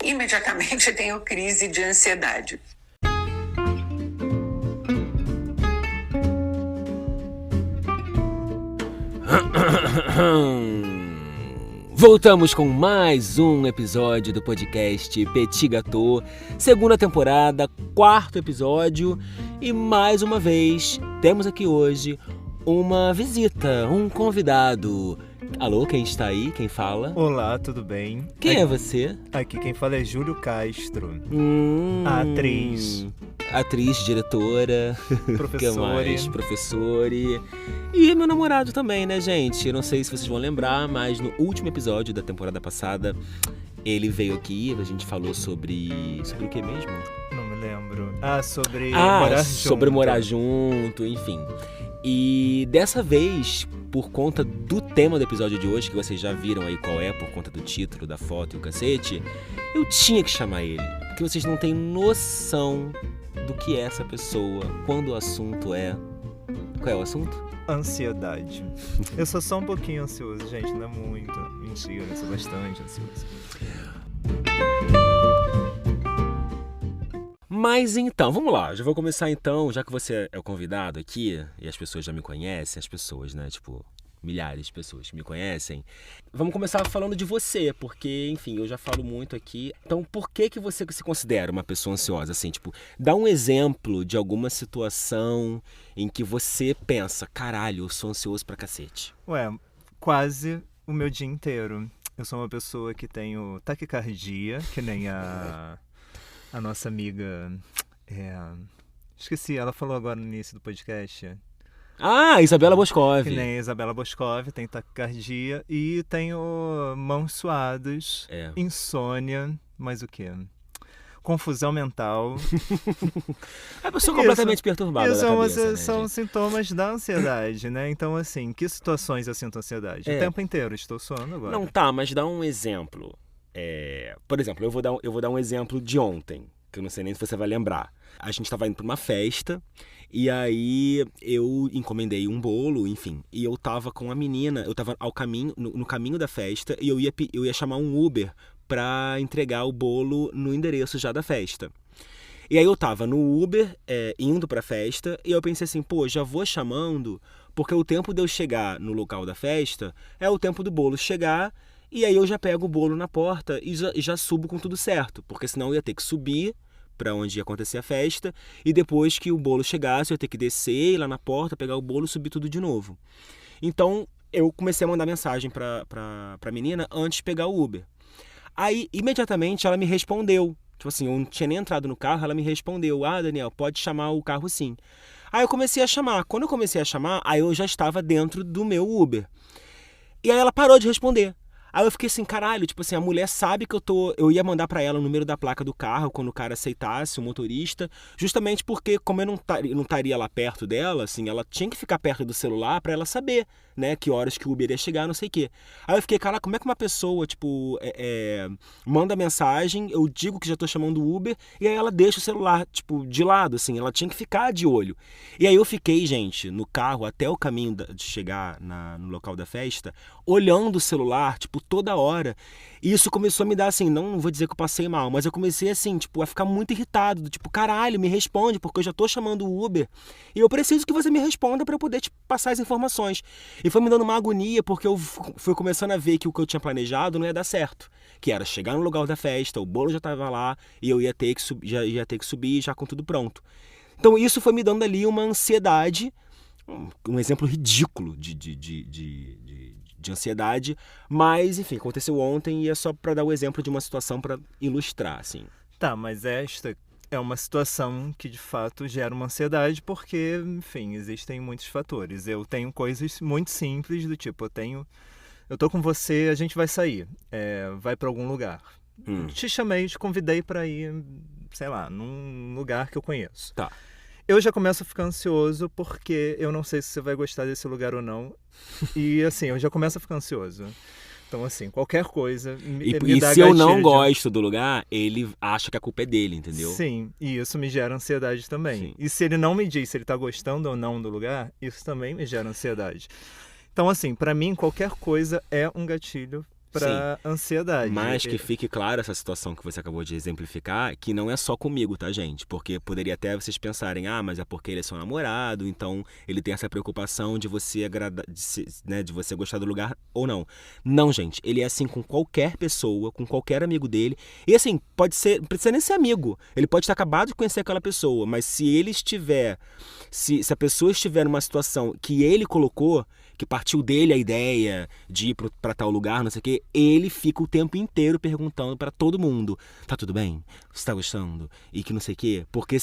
imediatamente tenho crise de ansiedade. Voltamos com mais um episódio do podcast Petit Gâteau, segunda temporada, quarto episódio, e mais uma vez temos aqui hoje uma visita, um convidado. Alô, quem está aí? Quem fala? Olá, tudo bem? Quem é você? Aqui quem fala é Júlio Castro, a atriz, diretora, que mais? professor. Professor e meu namorado também, né, gente? Eu não sei se vocês vão lembrar, mas no último episódio da temporada passada ele veio aqui, a gente falou sobre o que mesmo? Não me lembro. Sobre morar junto, enfim. E dessa vez, por conta do tema do episódio de hoje, que vocês já viram aí qual é, por conta do título, da foto e o cacete, eu tinha que chamar ele, porque vocês não têm noção do que é essa pessoa quando o assunto é... Qual é o assunto? Ansiedade. Eu sou só um pouquinho ansioso, gente, não é muito. Mentira, eu sou bastante ansioso. Mas então, vamos lá, já vou começar então, já que você é o convidado aqui, e as pessoas já me conhecem, as pessoas, né, tipo, milhares de pessoas me conhecem, vamos começar falando de você, porque, enfim, eu já falo muito aqui. Então, por que você se considera uma pessoa ansiosa? Assim, tipo, dá um exemplo de alguma situação em que você pensa, caralho, eu sou ansioso pra cacete. Quase o meu dia inteiro. Eu sou uma pessoa que tenho taquicardia, que nem a nossa amiga... Esqueci, ela falou agora no início do podcast... Isabela Boscov. Que nem a Isabela Boscov, tem taquicardia e tenho mãos suadas, insônia, mais o quê? Confusão mental. A pessoa completamente perturbada da cabeça, né, são gente? sintomas da ansiedade, né? Então, assim, que situações eu sinto ansiedade? O tempo inteiro, estou suando agora. Não, tá, mas dá um exemplo. Por exemplo, eu vou dar um exemplo de ontem, que eu não sei nem se você vai lembrar. A gente estava indo para uma festa, e aí eu encomendei um bolo, enfim, e eu tava com a menina, eu tava no caminho da festa, e eu ia chamar um Uber pra entregar o bolo no endereço já da festa. E aí eu tava no Uber, indo pra festa, e eu pensei assim, pô, já vou chamando, porque o tempo de eu chegar no local da festa é o tempo do bolo chegar, e aí eu já pego o bolo na porta e já subo com tudo certo, porque senão eu ia ter que subir para onde ia acontecer a festa, e depois que o bolo chegasse, eu ia ter que descer, ir lá na porta, pegar o bolo e subir tudo de novo. Então, eu comecei a mandar mensagem pra menina antes de pegar o Uber. Aí, imediatamente, ela me respondeu. Tipo assim, eu não tinha nem entrado no carro, ela me respondeu, Daniel, pode chamar o carro sim. Aí eu comecei a chamar. Quando eu comecei a chamar, aí eu já estava dentro do meu Uber. E aí ela parou de responder. Aí eu fiquei assim, caralho, tipo assim, a mulher sabe que eu ia mandar pra ela o número da placa do carro quando o cara aceitasse, o motorista, justamente porque, como eu não estaria lá perto dela, assim, ela tinha que ficar perto do celular pra ela saber, né, que horas que o Uber ia chegar, não sei o quê. Aí eu fiquei, cara, como é que uma pessoa, tipo, manda mensagem, eu digo que já tô chamando o Uber, e aí ela deixa o celular, tipo, de lado, assim, ela tinha que ficar de olho. E aí eu fiquei, gente, no carro, até o caminho de chegar no local da festa, olhando o celular, tipo, toda hora. E isso começou a me dar, assim, não vou dizer que eu passei mal, mas eu comecei, assim, tipo, a ficar muito irritado, tipo, caralho, me responde, porque eu já tô chamando o Uber e eu preciso que você me responda pra eu poder te passar as informações. E foi me dando uma agonia, porque eu fui começando a ver que o que eu tinha planejado não ia dar certo, que era chegar no lugar da festa, o bolo já tava lá e eu ia ter que subir já com tudo pronto. Então isso foi me dando ali uma ansiedade, um exemplo ridículo de ansiedade, mas enfim, aconteceu ontem e é só para dar o exemplo de uma situação para ilustrar, assim. Tá, mas esta é uma situação que de fato gera uma ansiedade porque, enfim, existem muitos fatores. Eu tenho coisas muito simples do tipo, eu tô com você, a gente vai sair, vai para algum lugar. Te chamei, te convidei para ir, sei lá, num lugar que eu conheço. Tá. Eu já começo a ficar ansioso porque eu não sei se você vai gostar desse lugar ou não. E assim, eu já começo a ficar ansioso. Então assim, qualquer coisa me dá se eu não gatilho gosto do lugar, ele acha que a culpa é dele, entendeu? Sim, e isso me gera ansiedade também. Sim. E se ele não me diz se ele tá gostando ou não do lugar, isso também me gera ansiedade. Então assim, pra mim qualquer coisa é um gatilho para ansiedade. Mas que fique claro essa situação que você acabou de exemplificar, que não é só comigo, tá, gente? Porque poderia até vocês pensarem, mas é porque ele é seu namorado, então ele tem essa preocupação de você agradar, de você gostar do lugar ou não. Não, gente, ele é assim com qualquer pessoa, com qualquer amigo dele. E assim, não precisa nem ser amigo. Ele pode ter acabado de conhecer aquela pessoa, mas se ele estiver, se a pessoa estiver numa situação que ele colocou, que partiu dele a ideia de ir pra tal lugar, não sei o quê, ele fica o tempo inteiro perguntando pra todo mundo, tá tudo bem? Você tá gostando? E que não sei o quê. Porque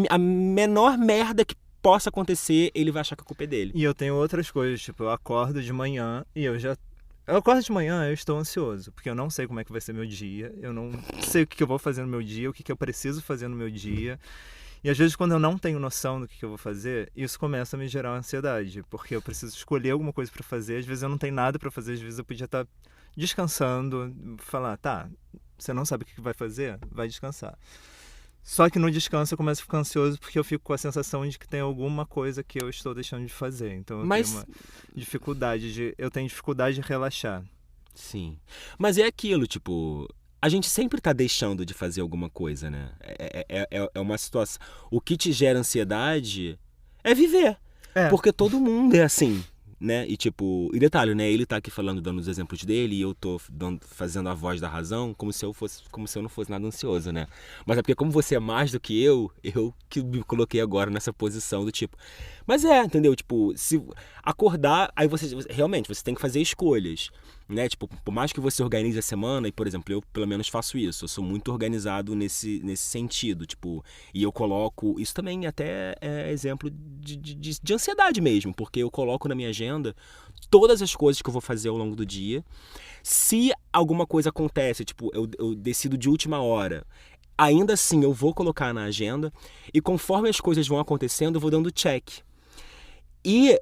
a menor merda que possa acontecer, ele vai achar que a culpa é dele. E eu tenho outras coisas, tipo, eu acordo de manhã e eu acordo de manhã, eu estou ansioso, porque eu não sei como é que vai ser meu dia, eu não sei o que eu vou fazer no meu dia, o que eu preciso fazer no meu dia. E às vezes, quando eu não tenho noção do que eu vou fazer, isso começa a me gerar ansiedade, porque eu preciso escolher alguma coisa para fazer. Às vezes eu não tenho nada para fazer, às vezes eu podia estar descansando, falar, tá, você não sabe o que vai fazer? Vai descansar. Só que no descanso eu começo a ficar ansioso porque eu fico com a sensação de que tem alguma coisa que eu estou deixando de fazer. Então eu tenho uma dificuldade eu tenho dificuldade de relaxar. Sim. Mas é aquilo, tipo, a gente sempre tá deixando de fazer alguma coisa, né? É uma situação. O que te gera ansiedade é viver. Porque todo mundo é assim, né? E tipo, e detalhe, né? Ele tá aqui falando, dando os exemplos dele, e eu tô fazendo a voz da razão, como se eu não fosse nada ansioso, né? Mas é porque como você é mais do que eu que me coloquei agora nessa posição do tipo. Mas entendeu? Tipo, se acordar, aí você realmente você tem que fazer escolhas, né? Tipo, por mais que você organize a semana, e por exemplo, eu pelo menos faço isso, eu sou muito organizado nesse sentido, tipo, e eu coloco, isso também até é exemplo de ansiedade mesmo, porque eu coloco na minha agenda todas as coisas que eu vou fazer ao longo do dia. Se alguma coisa acontece, tipo, eu decido de última hora, ainda assim eu vou colocar na agenda, e conforme as coisas vão acontecendo, eu vou dando check. E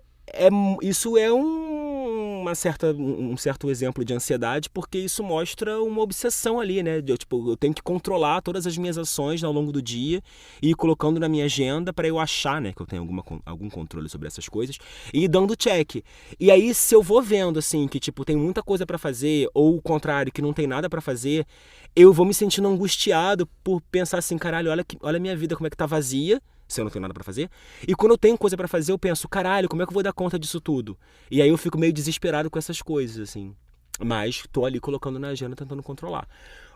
isso é um certo exemplo de ansiedade, porque isso mostra uma obsessão ali, né? Eu tenho que controlar todas as minhas ações ao longo do dia e ir colocando na minha agenda para eu achar, né, que eu tenho algum controle sobre essas coisas e ir dando check. E aí, se eu vou vendo, assim, que tipo, tem muita coisa para fazer, ou o contrário, que não tem nada para fazer, eu vou me sentindo angustiado por pensar assim, caralho, olha a minha vida como é que tá vazia, se eu não tenho nada pra fazer. E quando eu tenho coisa pra fazer, eu penso, caralho, como é que eu vou dar conta disso tudo? E aí eu fico meio desesperado com essas coisas, assim. Mas tô ali colocando na agenda, tentando controlar.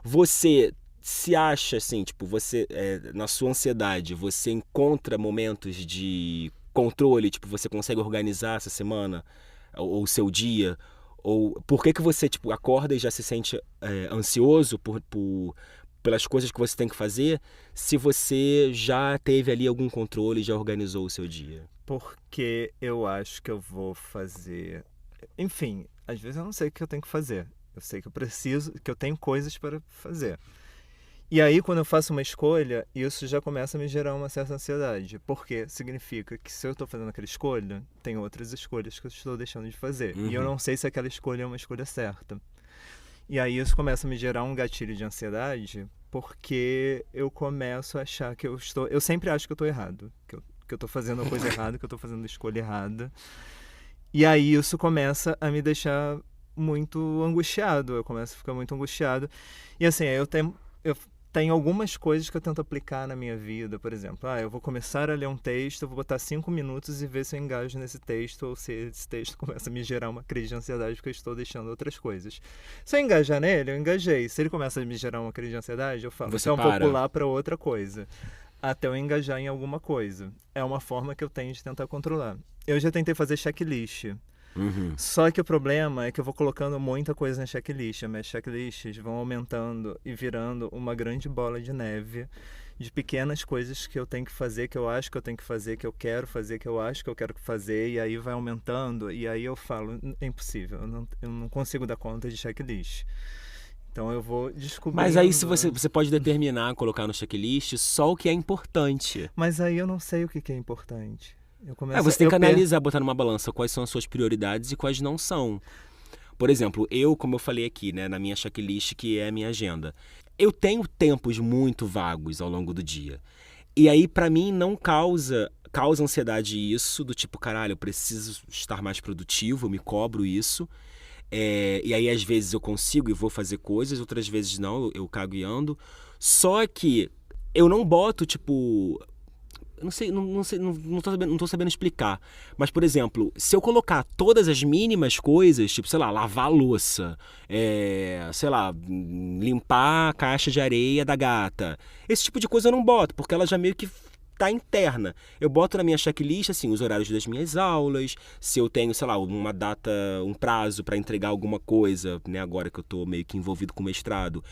Você se acha, assim, tipo, você, na sua ansiedade, você encontra momentos de controle? Tipo, você consegue organizar essa semana? Ou o seu dia? Ou por que você, tipo, acorda e já se sente ansioso pelas coisas que você tem que fazer, se você já teve ali algum controle, já organizou o seu dia? Porque eu acho que eu vou fazer... Enfim, às vezes eu não sei o que eu tenho que fazer. Eu sei que eu preciso, que eu tenho coisas para fazer. E aí, quando eu faço uma escolha, isso já começa a me gerar uma certa ansiedade. Porque significa que se eu estou fazendo aquela escolha, tem outras escolhas que eu estou deixando de fazer. E eu não sei se aquela escolha é uma escolha certa. E aí isso começa a me gerar um gatilho de ansiedade, porque eu começo a achar que eu sempre acho que eu estou errado, que eu estou fazendo a coisa errada, que eu estou fazendo a escolha errada. E aí isso começa a me deixar muito angustiado, eu começo a ficar muito angustiado. E assim, eu tenho algumas coisas que eu tento aplicar na minha vida, por exemplo, eu vou começar a ler um texto, eu vou botar 5 minutos e ver se eu engajo nesse texto, ou se esse texto começa a me gerar uma crise de ansiedade porque eu estou deixando outras coisas. Se eu engajar nele, eu engajei. Se ele começa a me gerar uma crise de ansiedade, eu falo, então eu vou pular para outra coisa, até eu engajar em alguma coisa. É uma forma que eu tenho de tentar controlar. Eu já tentei fazer checklist. Só que o problema é que eu vou colocando muita coisa na checklist. Minhas checklists vão aumentando e virando uma grande bola de neve de pequenas coisas que eu tenho que fazer, que eu acho que eu tenho que fazer, que eu quero fazer, que eu acho que eu quero fazer, e aí vai aumentando, e aí eu falo, é impossível, eu não consigo dar conta de checklist. Então eu vou descobrindo... Mas aí se você pode determinar, colocar no checklist só o que é importante. Mas aí eu não sei o que é importante. Você tem que analisar, botar numa balança quais são as suas prioridades e quais não são. Por exemplo, como eu falei aqui, né, na minha checklist, que é a minha agenda, eu tenho tempos muito vagos ao longo do dia. E aí, pra mim, não causa ansiedade isso, do tipo, caralho, eu preciso estar mais produtivo, eu me cobro isso. E aí, às vezes, eu consigo e vou fazer coisas, outras vezes não, eu cago e ando. Só que eu não boto, tipo. Eu não sei, não tô sabendo explicar. Mas, por exemplo, se eu colocar todas as mínimas coisas, tipo, sei lá, lavar a louça, sei lá, limpar a caixa de areia da gata, esse tipo de coisa eu não boto, porque ela já meio que tá interna. Eu boto na minha checklist, assim, os horários das minhas aulas, se eu tenho, sei lá, uma data, um prazo para entregar alguma coisa, né, agora que eu tô meio que envolvido com o mestrado.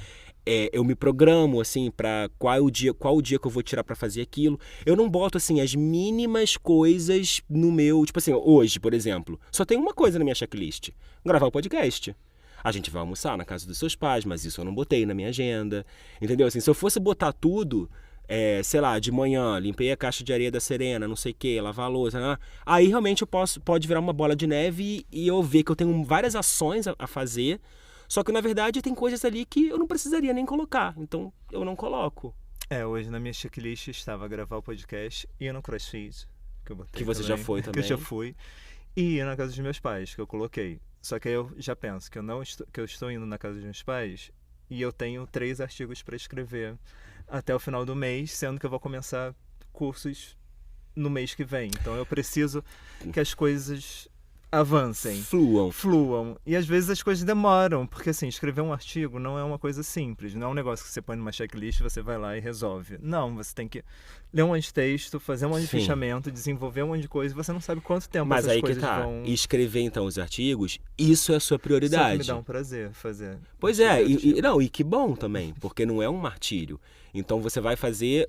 Eu me programo, assim, pra qual o dia que eu vou tirar pra fazer aquilo. Eu não boto, assim, as mínimas coisas no meu... Tipo assim, hoje, por exemplo, só tem uma coisa na minha checklist. Gravar o podcast. A gente vai almoçar na casa dos seus pais, mas isso eu não botei na minha agenda. Entendeu? Assim, se eu fosse botar tudo, sei lá, de manhã, limpei a caixa de areia da Serena, não sei o que, lavar a louça, né? Aí realmente pode virar uma bola de neve e eu ver que eu tenho várias ações a fazer. Só que, na verdade, tem coisas ali que eu não precisaria nem colocar. Então, eu não coloco. Hoje na minha checklist estava gravar o podcast, ir no CrossFit, que eu botei Que você também, já foi também. que eu já fui, e ir na casa dos meus pais, que eu coloquei. Só que aí eu já penso que eu estou indo na casa dos meus pais e eu tenho 3 artigos para escrever até o final do mês, sendo que eu vou começar cursos no mês que vem. Então, eu preciso que as coisas avancem. Fluam. E às vezes as coisas demoram, porque assim, escrever um artigo não é uma coisa simples, não é um negócio que você põe numa checklist e você vai lá e resolve. Não, você tem que ler um monte de texto, fazer um monte de fichamento, desenvolver um monte de coisa, e você não sabe quanto tempo Mas essas aí coisas que tá. vão... E escrever então os artigos, isso é a sua prioridade. Só que me dá um prazer fazer. Pois é, e que bom também, porque não é um martírio. Então você vai fazer,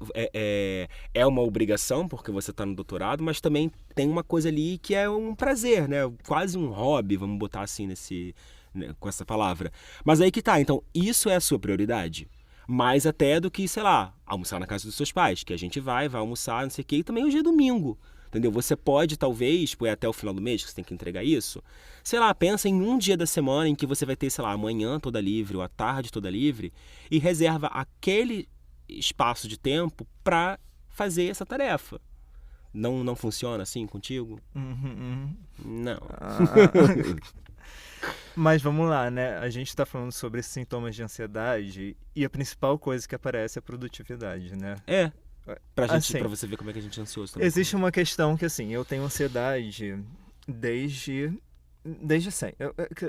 é uma obrigação, porque você está no doutorado, mas também tem uma coisa ali que é um prazer, né? Quase um hobby, vamos botar assim né, com essa palavra. Mas aí que tá, então isso é a sua prioridade. Mais até do que, sei lá, almoçar na casa dos seus pais, que a gente vai almoçar, não sei o quê, e também hoje é domingo. Entendeu? Você pode, talvez, até o final do mês que você tem que entregar isso, sei lá, pensa em um dia da semana em que você vai ter, sei lá, a manhã toda livre ou a tarde toda livre e reserva aquele espaço de tempo para fazer essa tarefa. Não funciona assim contigo? Não. Mas vamos lá, né? A gente está falando sobre sintomas de ansiedade e a principal coisa que aparece é a produtividade, né? Pra Assim, você ver como é que a gente é ansioso também. Existe uma questão que, assim, eu tenho ansiedade desde sempre.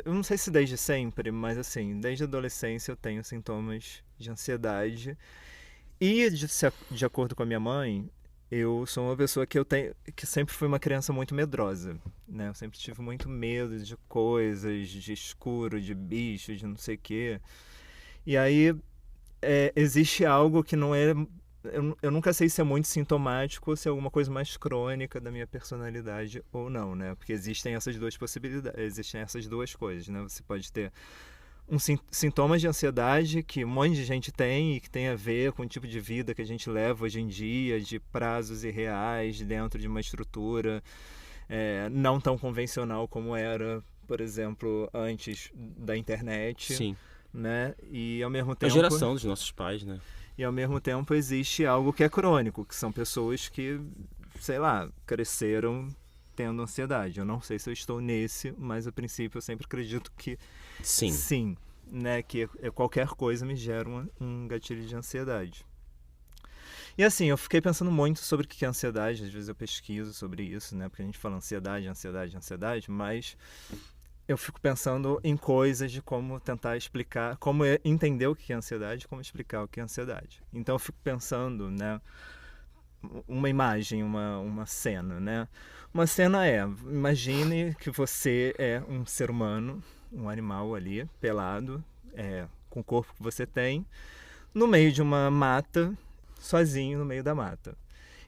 Eu não sei se desde sempre, mas, assim, desde a adolescência eu tenho sintomas de ansiedade. E, de acordo com a minha mãe, eu sou uma pessoa que sempre fui uma criança muito medrosa, né? Eu sempre tive muito medo de coisas, de escuro, de bichos, de não sei o quê. E aí, existe algo que não é... Eu nunca sei se é muito sintomático ou se é alguma coisa mais crônica da minha personalidade ou não, né? Porque existem essas duas possibilidades, existem essas duas coisas, né? Você pode ter sintomas de ansiedade que um monte de gente tem e que tem a ver com o tipo de vida que a gente leva hoje em dia, de prazos irreais dentro de uma estrutura não tão convencional como era, por exemplo, antes da internet. Sim. Né? E ao mesmo tempo... A geração dos nossos pais, né? E ao mesmo tempo existe algo que é crônico, que são pessoas que, sei lá, cresceram tendo ansiedade. Eu não sei se eu estou nesse, mas a princípio eu sempre acredito que sim, né? Que qualquer coisa me gera um gatilho de ansiedade. E assim, eu fiquei pensando muito sobre o que é ansiedade, às vezes eu pesquiso sobre isso, né? Porque a gente fala ansiedade, mas eu fico pensando em coisas de como tentar explicar, como entender o que é ansiedade, como explicar o que é ansiedade. Então eu fico pensando, né? Uma imagem, uma cena, né? Uma cena imagine que você é um ser humano, um animal ali, pelado, com o corpo que você tem, no meio de uma mata, sozinho no meio da mata.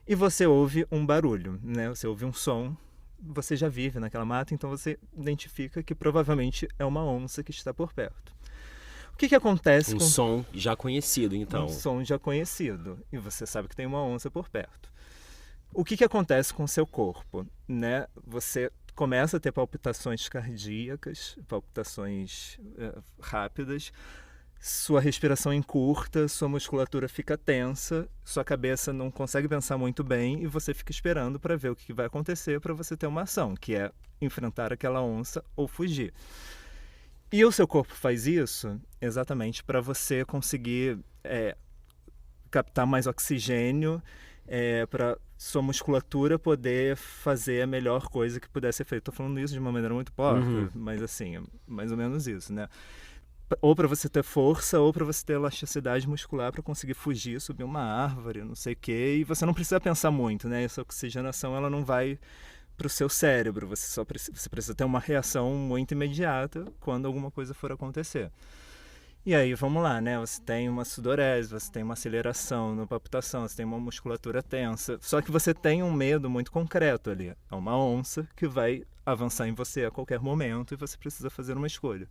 E você ouve um barulho, né? Você ouve um som, você já vive naquela mata, então você identifica que provavelmente é uma onça que está por perto. O que acontece com... som já conhecido, então. Um som já conhecido. E você sabe que tem uma onça por perto. O que acontece com o seu corpo? Né? Você começa a ter palpitações cardíacas, palpitações rápidas, sua respiração encurta, sua musculatura fica tensa, sua cabeça não consegue pensar muito bem e você fica esperando para ver o que vai acontecer para você ter uma ação, que é enfrentar aquela onça ou fugir. E o seu corpo faz isso exatamente para você conseguir captar mais oxigênio, para sua musculatura poder fazer a melhor coisa que puder ser feita. Estou falando isso de uma maneira muito porca, mas assim, é mais ou menos isso, né? Ou para você ter força, ou para você ter elasticidade muscular para conseguir fugir, subir uma árvore, não sei o quê. E você não precisa pensar muito, né? Essa oxigenação, ela não vai para o seu cérebro. Você precisa ter uma reação muito imediata quando alguma coisa for acontecer. E aí, vamos lá, né? Você tem uma sudorese, você tem uma aceleração na palpitação, você tem uma musculatura tensa. Só que você tem um medo muito concreto ali. É uma onça que vai avançar em você a qualquer momento e você precisa fazer uma escolha.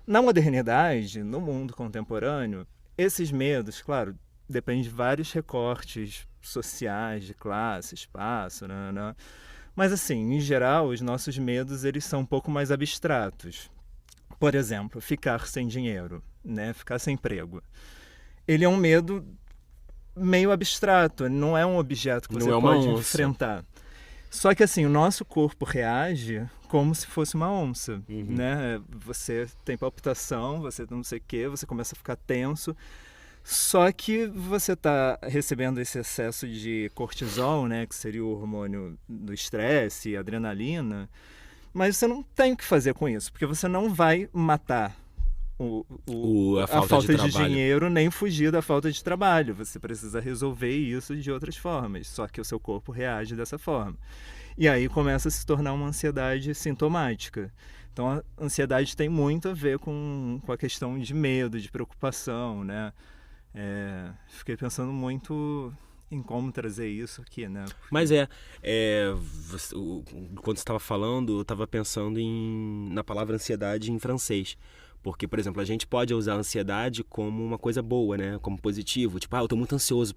Na modernidade, no mundo contemporâneo, esses medos, claro, dependem de vários recortes sociais, de classe, espaço, né? Mas assim, em geral, os nossos medos eles são um pouco mais abstratos. Por exemplo, ficar sem dinheiro, né? Ficar sem emprego. Ele é um medo meio abstrato, não é um objeto que você pode enfrentar. Só que assim, o nosso corpo reage como se fosse uma onça, né? Você tem palpitação, você não sei o quê, você começa a ficar tenso. Só que você está recebendo esse excesso de cortisol, né? Que seria o hormônio do estresse, adrenalina. Mas você não tem o que fazer com isso, porque você não vai matar a falta de dinheiro, nem fugir da falta de trabalho. Você precisa resolver isso de outras formas, só que o seu corpo reage dessa forma. E aí começa a se tornar uma ansiedade sintomática. Então a ansiedade tem muito a ver com a questão de medo, de preocupação, né? Fiquei pensando muito em como trazer isso aqui, né? Mas quando você estava falando, eu estava pensando na palavra ansiedade em francês. Porque, por exemplo, a gente pode usar a ansiedade como uma coisa boa, né? Como positivo. Tipo, eu estou muito ansioso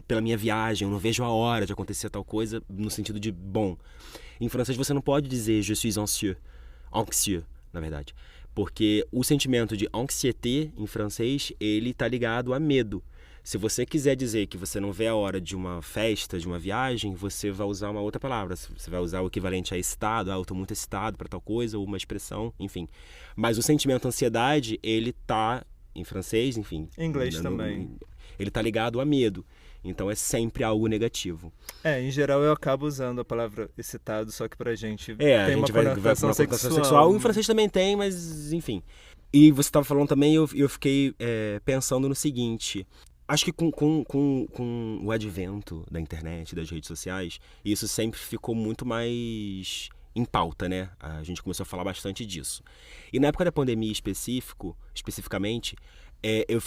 pela minha viagem, eu não vejo a hora de acontecer tal coisa, no sentido de bom. Em francês você não pode dizer je suis anxieux, na verdade. Porque o sentimento de anxiété, em francês, ele está ligado a medo. Se você quiser dizer que você não vê a hora de uma festa, de uma viagem, você vai usar uma outra palavra. Você vai usar o equivalente a estado, eu estou muito excitado para tal coisa, ou uma expressão, enfim. Mas o sentimento ansiedade, ele tá em francês, enfim. Em inglês também. Ele tá ligado a medo. Então é sempre algo negativo. Em geral eu acabo usando a palavra excitado, só que pra gente tem uma conotação sexual. Em francês também tem, mas enfim. E você estava falando também, eu fiquei pensando no seguinte. Acho que com o advento da internet, das redes sociais, isso sempre ficou muito mais em pauta, né? A gente começou a falar bastante disso. E na época da pandemia especificamente, eu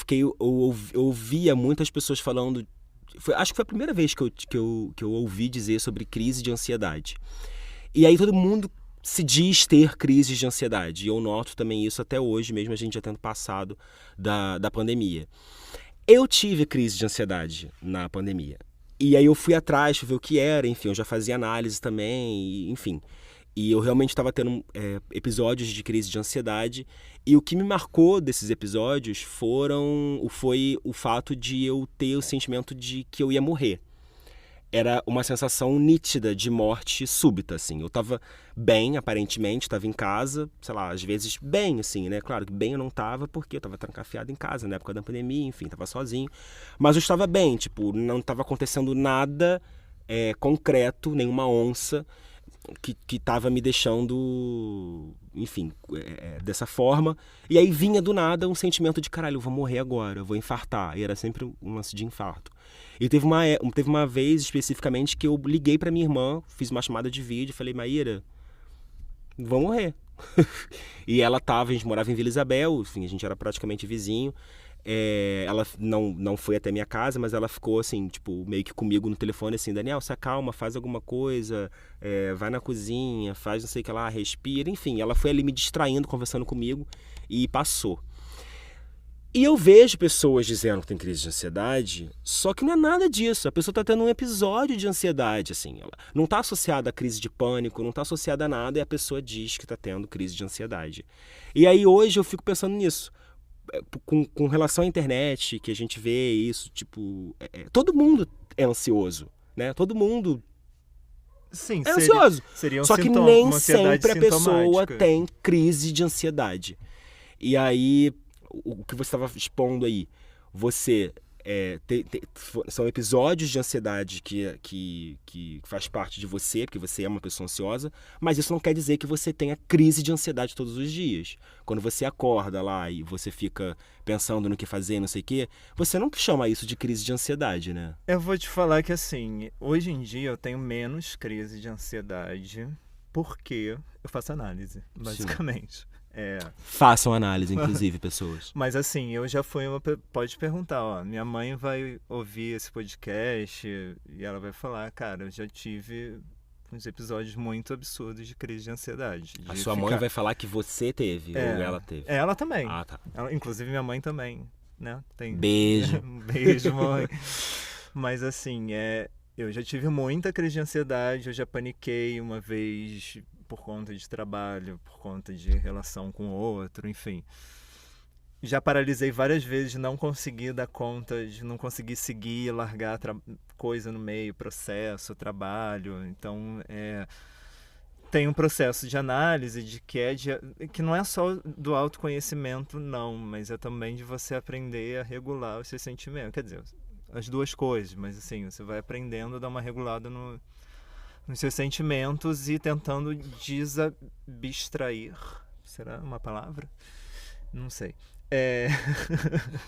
ouvia muitas pessoas falando... acho que foi a primeira vez que eu ouvi dizer sobre crise de ansiedade. E aí todo mundo se diz ter crises de ansiedade. E eu noto também isso até hoje, mesmo a gente já tendo passado da pandemia. Eu tive crise de ansiedade na pandemia. E aí eu fui atrás, fui ver o que era, enfim, eu já fazia análise também, enfim. E eu realmente estava tendo episódios de crise de ansiedade. E o que me marcou desses episódios foi o fato de eu ter o sentimento de que eu ia morrer. Era uma sensação nítida de morte súbita, assim. Eu estava bem, aparentemente, estava em casa, sei lá, às vezes bem, assim, né? Claro que bem eu não estava, porque eu estava trancafiado em casa, na época da pandemia, enfim, estava sozinho. Mas eu estava bem, tipo, não estava acontecendo nada concreto, nenhuma onça que estava me deixando, enfim, dessa forma. E aí vinha do nada um sentimento de, caralho, eu vou morrer agora, eu vou infartar. E era sempre um lance de infarto. E teve uma vez especificamente que eu liguei pra minha irmã, fiz uma chamada de vídeo e falei, Maíra, vou morrer. E ela a gente morava em Vila Isabel, enfim, a gente era praticamente vizinho. Ela não foi até minha casa, mas ela ficou assim, tipo, meio que comigo no telefone, assim, Daniel, se acalma, faz alguma coisa, vai na cozinha, faz não sei o que lá, respira, enfim. Ela foi ali me distraindo, conversando comigo e passou. E eu vejo pessoas dizendo que tem crise de ansiedade, só que não é nada disso. A pessoa está tendo um episódio de ansiedade, assim. Ela não está associada a crise de pânico, não está associada a nada, e a pessoa diz que está tendo crise de ansiedade. E aí hoje eu fico pensando nisso. Com relação à internet, que a gente vê isso, tipo... todo mundo é ansioso, né? Todo mundo Sim, é ansioso. Seria um só que nem sempre a pessoa tem crise de ansiedade. E aí, o que você estava expondo aí, você são episódios de ansiedade que faz parte de você, porque você é uma pessoa ansiosa, mas isso não quer dizer que você tenha crise de ansiedade todos os dias. Quando você acorda lá e você fica pensando no que fazer, não sei o quê, você não chama isso de crise de ansiedade, né? Eu vou te falar que assim, hoje em dia eu tenho menos crise de ansiedade porque eu faço análise, basicamente. Façam análise, inclusive, pessoas. Mas assim, eu já fui pode perguntar, ó, minha mãe vai ouvir esse podcast e ela vai falar, cara, eu já tive uns episódios muito absurdos de crise de ansiedade. A sua mãe vai falar que você teve, ou ela teve? Ela também. Ah, tá. Inclusive minha mãe também, né? Beijo. Beijo, mãe. Mas assim, eu já tive muita crise de ansiedade, eu já paniquei uma vez por conta de trabalho, por conta de relação com o outro, enfim. Já paralisei várias vezes de não conseguir dar conta, de não conseguir seguir, largar coisa no meio, processo, trabalho. Então, tem um processo de análise que não é só do autoconhecimento, não, mas é também de você aprender a regular os seus sentimentos. Quer dizer, as duas coisas, mas assim, você vai aprendendo a dar uma regulada nos seus sentimentos e tentando desabstrair. Será uma palavra? Não sei.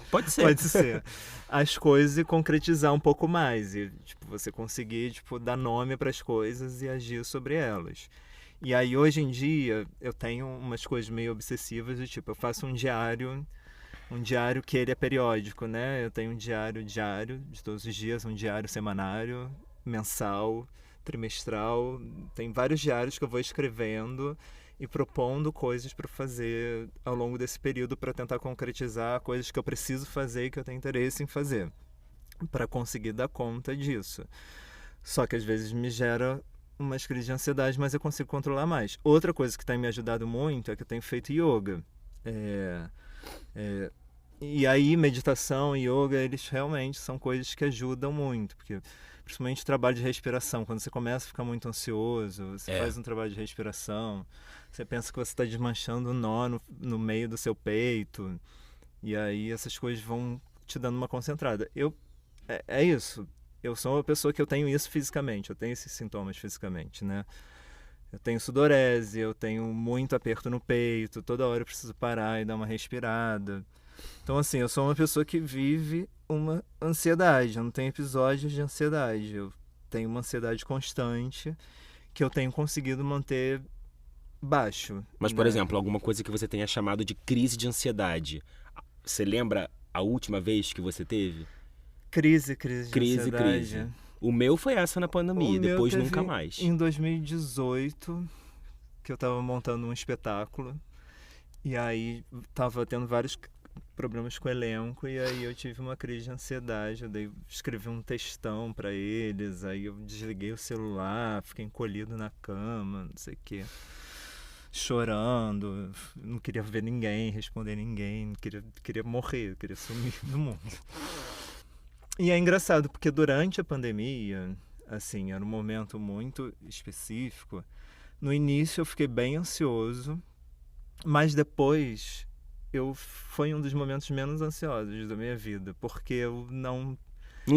Pode ser. Pode ser. As coisas e concretizar um pouco mais. E você conseguir dar nome para as coisas e agir sobre elas. E aí, hoje em dia, eu tenho umas coisas meio obsessivas, eu faço um diário que ele é periódico, né? Eu tenho um diário de todos os dias, um diário semanário, mensal, trimestral. Tem vários diários que eu vou escrevendo e propondo coisas para fazer ao longo desse período para tentar concretizar coisas que eu preciso fazer e que eu tenho interesse em fazer para conseguir dar conta disso. Só que às vezes me gera umas crises de ansiedade, mas eu consigo controlar mais. Outra coisa que tem me ajudado muito é que eu tenho feito yoga. E aí meditação e yoga, eles realmente são coisas que ajudam muito, porque principalmente o trabalho de respiração, quando você começa a ficar muito ansioso, você faz um trabalho de respiração, você pensa que você está desmanchando um nó no meio do seu peito, e aí essas coisas vão te dando uma concentrada. É isso, eu sou uma pessoa que eu tenho isso fisicamente, eu tenho esses sintomas fisicamente, né? Eu tenho sudorese, eu tenho muito aperto no peito, toda hora eu preciso parar e dar uma respirada. Então, assim, eu sou uma pessoa que vive uma ansiedade, eu não tenho episódios de ansiedade, eu tenho uma ansiedade constante que eu tenho conseguido manter baixo. Mas, por exemplo, alguma coisa que você tenha chamado de crise de ansiedade, você lembra a última vez que você teve? Crise de ansiedade. Crise. O meu foi essa na pandemia, depois teve nunca mais. Em 2018, que eu tava montando um espetáculo, e aí tava tendo vários problemas com o elenco, e aí eu tive uma crise de ansiedade, eu escrevi um textão pra eles, aí eu desliguei o celular, fiquei encolhido na cama, não sei o quê, chorando, não queria ver ninguém, responder ninguém, queria morrer, queria sumir do mundo. E é engraçado, porque durante a pandemia, assim, era um momento muito específico. No início eu fiquei bem ansioso, mas depois foi um dos momentos menos ansiosos da minha vida, porque eu não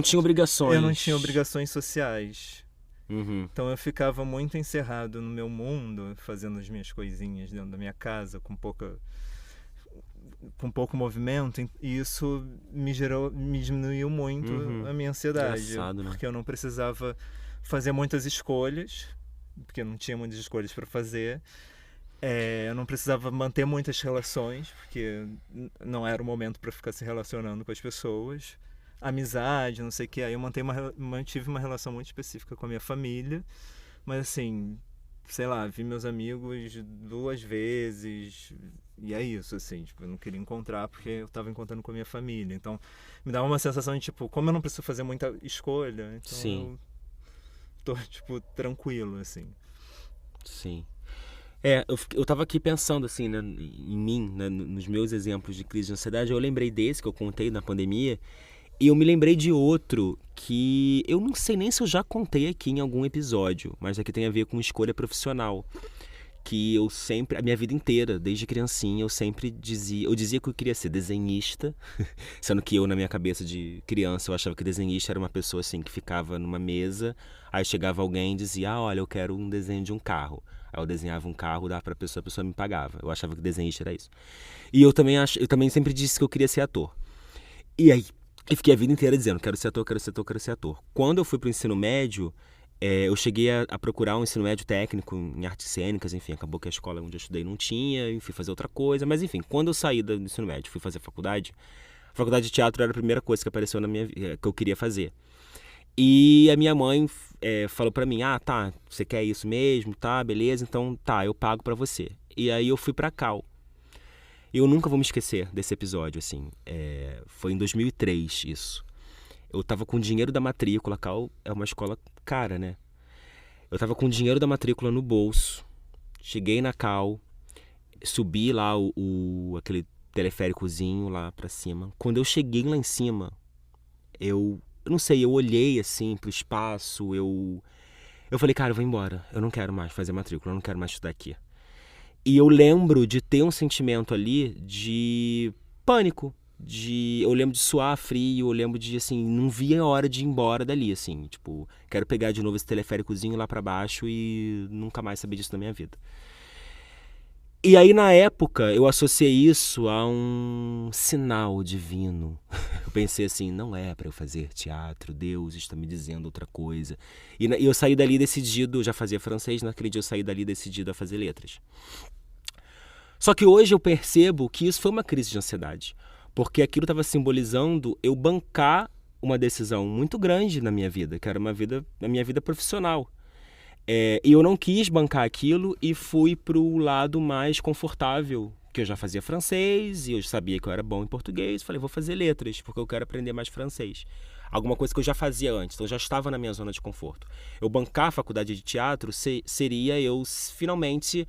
tinha obrigações. Eu não tinha obrigações sociais. Uhum. Então eu ficava muito encerrado no meu mundo, fazendo as minhas coisinhas dentro da minha casa, com pouco movimento, e isso me diminuiu muito a minha ansiedade. Engraçado, né? Porque eu não precisava fazer muitas escolhas, porque eu não tinha muitas escolhas para fazer. Eu não precisava manter muitas relações, porque não era o momento para ficar se relacionando com as pessoas. Amizade, não sei o que. Aí eu mantive uma relação muito específica com a minha família, mas assim, sei lá, vi meus amigos 2 vezes, e é isso, assim, eu não queria encontrar porque eu estava encontrando com a minha família. Então, me dava uma sensação de, como eu não preciso fazer muita escolha, então Sim. eu tô, tranquilo, assim. Sim. Eu tava aqui pensando, assim, né, em mim, né, nos meus exemplos de crise de ansiedade, eu lembrei desse que eu contei na pandemia, e eu me lembrei de outro que eu não sei nem se eu já contei aqui em algum episódio, mas aqui tem a ver com escolha profissional, que eu sempre, a minha vida inteira, desde criancinha, eu sempre dizia que eu queria ser desenhista, sendo que eu, na minha cabeça de criança, eu achava que desenhista era uma pessoa assim que ficava numa mesa, aí chegava alguém e dizia, olha, eu quero um desenho de um carro. Aí eu desenhava um carro, dava pra pessoa, a pessoa me pagava. Eu achava que desenhista era isso. E eu também sempre disse que eu queria ser ator. E aí, eu fiquei a vida inteira dizendo, quero ser ator, quero ser ator, quero ser ator. Quando eu fui pro ensino médio, eu cheguei a procurar um ensino médio técnico em artes cênicas, enfim, acabou que a escola onde eu estudei não tinha, e fui fazer outra coisa, mas enfim, quando eu saí do ensino médio, fui fazer a faculdade de teatro era a primeira coisa que apareceu na minha vida, que eu queria fazer. E a minha mãe falou pra mim, tá, você quer isso mesmo, tá, beleza, então tá, eu pago pra você. E aí eu fui pra Cal. Eu nunca vou me esquecer desse episódio, assim, foi em 2003 isso. Eu tava com o dinheiro da matrícula, a Cal é uma escola cara, né? Eu tava com o dinheiro da matrícula no bolso, cheguei na Cal, subi lá aquele teleféricozinho lá pra cima. Quando eu cheguei lá em cima, eu não sei, eu olhei assim pro espaço, eu falei, cara, eu vou embora, eu não quero mais fazer matrícula, eu não quero mais estudar aqui. E eu lembro de ter um sentimento ali de pânico, eu lembro de suar frio, eu lembro de, assim, não via a hora de ir embora dali, assim, tipo, quero pegar de novo esse teleféricozinho lá pra baixo e nunca mais saber disso na minha vida. E aí, na época, eu associei isso a um sinal divino. Eu pensei assim, não é pra eu fazer teatro, Deus está me dizendo outra coisa. E eu saí dali decidido, eu já fazia francês, naquele dia eu saí dali decidido a fazer letras. Só que hoje eu percebo que isso foi uma crise de ansiedade. Porque aquilo estava simbolizando eu bancar uma decisão muito grande na minha vida, que era a minha vida profissional. E eu não quis bancar aquilo e fui pro lado mais confortável, que eu já fazia francês e eu sabia que eu era bom em português. Falei, vou fazer letras, porque eu quero aprender mais francês. Alguma coisa que eu já fazia antes, então eu já estava na minha zona de conforto. Eu bancar a faculdade de teatro seria eu finalmente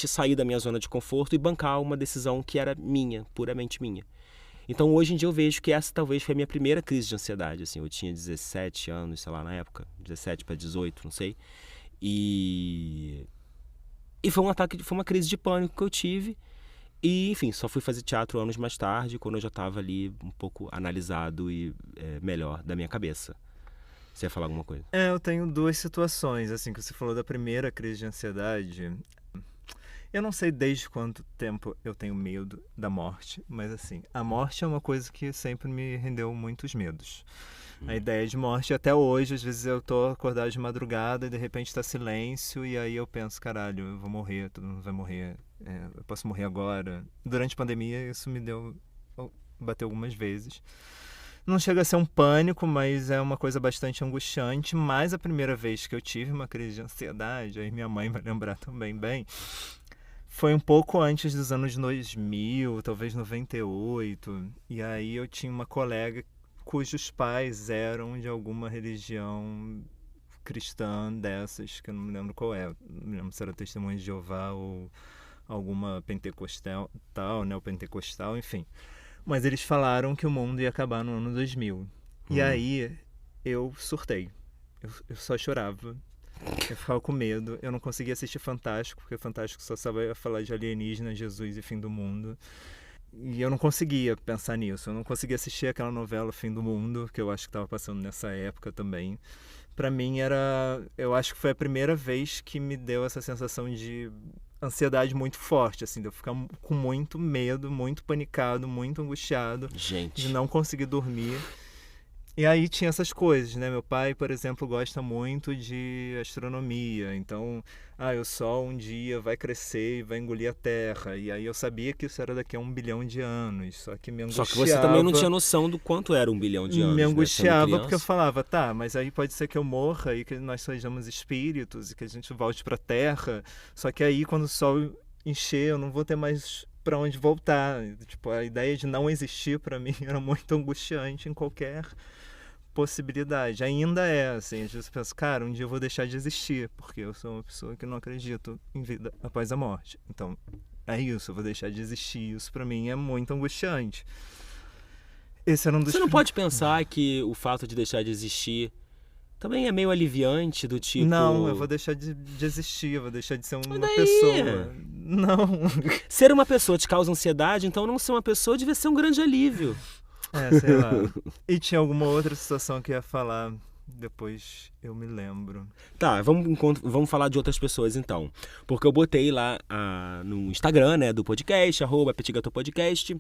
sair da minha zona de conforto e bancar uma decisão que era minha, puramente minha. Então hoje em dia eu vejo que essa talvez foi a minha primeira crise de ansiedade, assim, eu tinha 17 anos, sei lá, na época, 17 para 18, não sei. E foi foi uma crise de pânico que eu tive. E, enfim, só fui fazer teatro anos mais tarde, quando eu já estava ali um pouco analisado e melhor da minha cabeça. Você ia falar alguma coisa? Eu tenho duas situações, assim, que você falou da primeira crise de ansiedade. Eu não sei desde quanto tempo eu tenho medo da morte, mas assim, a morte é uma coisa que sempre me rendeu muitos medos. A ideia de morte, até hoje, às vezes eu tô acordado de madrugada e de repente tá silêncio e aí eu penso, caralho, eu vou morrer, todo mundo vai morrer, eu posso morrer agora. Durante a pandemia isso bateu algumas vezes. Não chega a ser um pânico, mas é uma coisa bastante angustiante. Mas a primeira vez que eu tive uma crise de ansiedade, aí minha mãe vai lembrar também bem, foi um pouco antes dos anos 2000, talvez 98. E aí eu tinha uma colega cujos pais eram de alguma religião cristã dessas, que eu não me lembro qual é. Não me lembro se era Testemunho de Jeová ou alguma pentecostal, neopentecostal, enfim. Mas eles falaram que o mundo ia acabar no ano 2000. E aí eu surtei. Eu só chorava. Eu ficava com medo. Eu não conseguia assistir Fantástico, porque Fantástico só sabia falar de alienígena, Jesus e fim do mundo. E eu não conseguia pensar nisso. Eu não conseguia assistir aquela novela Fim do Mundo, que eu acho que estava passando nessa época também. Pra mim eu acho que foi a primeira vez que me deu essa sensação de ansiedade muito forte, assim, de eu ficar com muito medo, muito panicado, muito angustiado, de não conseguir dormir. E aí tinha essas coisas, né? Meu pai, por exemplo, gosta muito de astronomia. Então, o Sol um dia vai crescer e vai engolir a Terra. E aí eu sabia que isso era daqui a 1 bilhão de anos. Só que me angustiava. Só que você também não tinha noção do quanto era 1 bilhão de anos. Me angustiava, né? porque eu falava, mas aí pode ser que eu morra e que nós sejamos espíritos e que a gente volte pra Terra. Só que aí quando o Sol encher, eu não vou ter mais pra onde voltar. Tipo, a ideia de não existir pra mim era muito angustiante em qualquer possibilidade. Ainda é, assim, às vezes eu penso, cara, um dia eu vou deixar de existir, porque eu sou uma pessoa que não acredito em vida após a morte. Então, é isso, eu vou deixar de existir. Isso pra mim é muito angustiante. Esse era um dos... Você não pode pensar que o fato de deixar de existir também é meio aliviante, do tipo... Não, eu vou deixar de existir, eu vou deixar de ser uma daí? pessoa. Não. Ser uma pessoa te causa ansiedade, então não ser uma pessoa devia ser um grande alívio. Sei lá. E tinha alguma outra situação que eu ia falar, depois eu me lembro. Tá, vamos falar de outras pessoas então. Porque eu botei lá no Instagram, né, do podcast, @petitgatopodcast,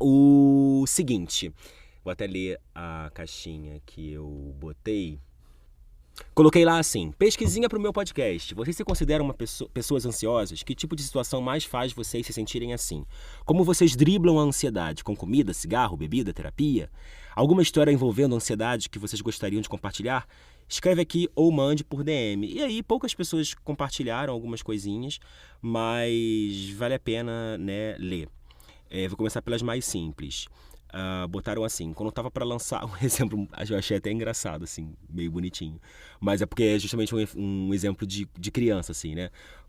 o seguinte. Vou até ler a caixinha que eu botei. Coloquei lá assim: pesquisinha pro meu podcast. Vocês se consideram pessoas ansiosas? Que tipo de situação mais faz vocês se sentirem assim? Como vocês driblam a ansiedade? Com comida, cigarro, bebida, terapia? Alguma história envolvendo ansiedade que vocês gostariam de compartilhar? Escreve aqui ou mande por DM. E aí, poucas pessoas compartilharam algumas coisinhas, mas vale a pena, né, ler. Vou começar pelas mais simples. Botaram assim: quando eu tava para lançar um exemplo, eu achei até engraçado, assim, meio bonitinho, mas é porque é justamente um exemplo de criança, assim, né?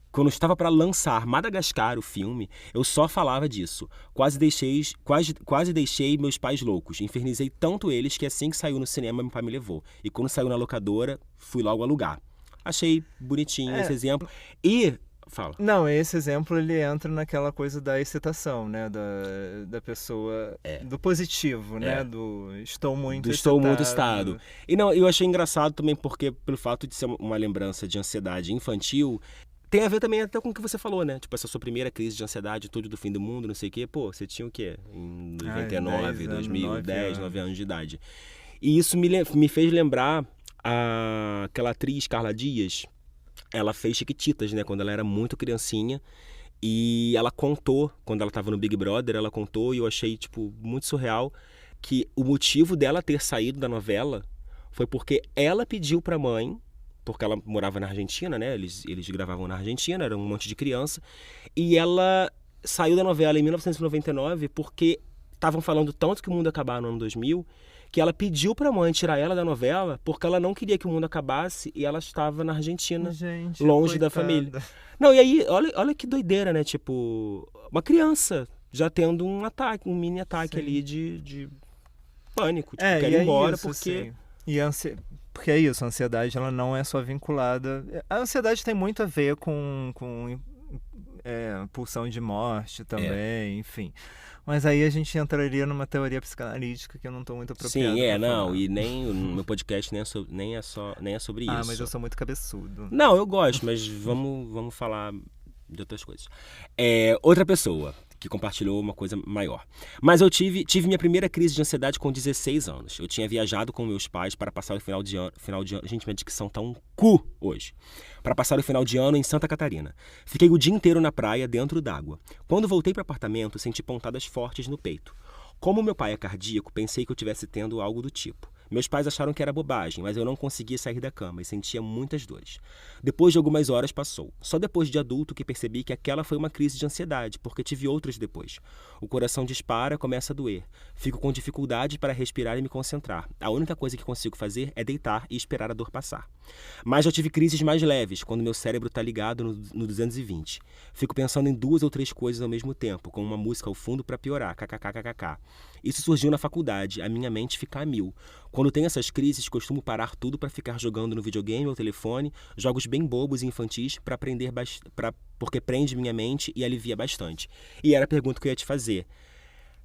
Quando eu estava para lançar Madagascar, o filme, eu só falava disso. Quase deixei meus pais loucos. Infernizei tanto eles que assim que saiu no cinema, meu pai me levou. E quando saiu na locadora, fui logo alugar. Achei bonitinho esse exemplo. E... Fala. Não, esse exemplo ele entra naquela coisa da excitação, né? Da pessoa. Do positivo, né? Do estou muito excitado. E não, eu achei engraçado também porque, pelo fato de ser uma lembrança de ansiedade infantil, tem a ver também até com o que você falou, né? Tipo, essa sua primeira crise de ansiedade, tudo do fim do mundo, não sei o quê. Pô, você tinha o quê? Em 99, 2010, 9 anos de idade. E isso me fez lembrar aquela atriz Carla Dias. Ela fez Chiquititas, né? Quando ela era muito criancinha. E ela contou, quando ela estava no Big Brother, ela contou, e eu achei, tipo, muito surreal, que o motivo dela ter saído da novela foi porque ela pediu pra mãe, porque ela morava na Argentina, né? Eles gravavam na Argentina, era um monte de criança. E ela saiu da novela em 1999 porque estavam falando tanto que o mundo ia acabar no ano 2000, que ela pediu pra mãe tirar ela da novela porque ela não queria que o mundo acabasse e ela estava na Argentina, longe da família. Não, e aí, olha que doideira, né? Tipo, uma criança já tendo um ataque, um mini ataque ali de pânico. Tipo, quer ir embora isso, porque... Porque é isso, a ansiedade ela não é só vinculada... A ansiedade tem muito a ver com pulsão de morte também, enfim... Mas aí a gente entraria numa teoria psicanalítica que eu não estou muito apropriado. Sim, não, e nem o meu podcast nem é sobre isso. Mas eu sou muito cabeçudo. Não, eu gosto, mas vamos falar de outras coisas. Outra pessoa que compartilhou uma coisa maior. Mas eu tive minha primeira crise de ansiedade com 16 anos. Eu tinha viajado com meus pais para passar o final de ano. Gente, minha dicção tá um cu hoje. Para passar o final de ano em Santa Catarina. Fiquei o dia inteiro na praia, dentro d'água. Quando voltei para o apartamento, senti pontadas fortes no peito. Como meu pai é cardíaco, pensei que eu estivesse tendo algo do tipo. Meus pais acharam que era bobagem, mas eu não conseguia sair da cama e sentia muitas dores. Depois de algumas horas passou. Só depois de adulto que percebi que aquela foi uma crise de ansiedade, porque tive outras depois. O coração dispara, começa a doer. Fico com dificuldade para respirar e me concentrar. A única coisa que consigo fazer é deitar e esperar a dor passar. Mas já tive crises mais leves, quando meu cérebro está ligado no 220. Fico pensando em 2 ou 3 coisas ao mesmo tempo, com uma música ao fundo para piorar, kkkkkk. Isso surgiu na faculdade, a minha mente fica a mil. Quando tenho essas crises, costumo parar tudo para ficar jogando no videogame ou telefone, jogos bem bobos e infantis porque prende minha mente e alivia bastante. E era a pergunta que eu ia te fazer.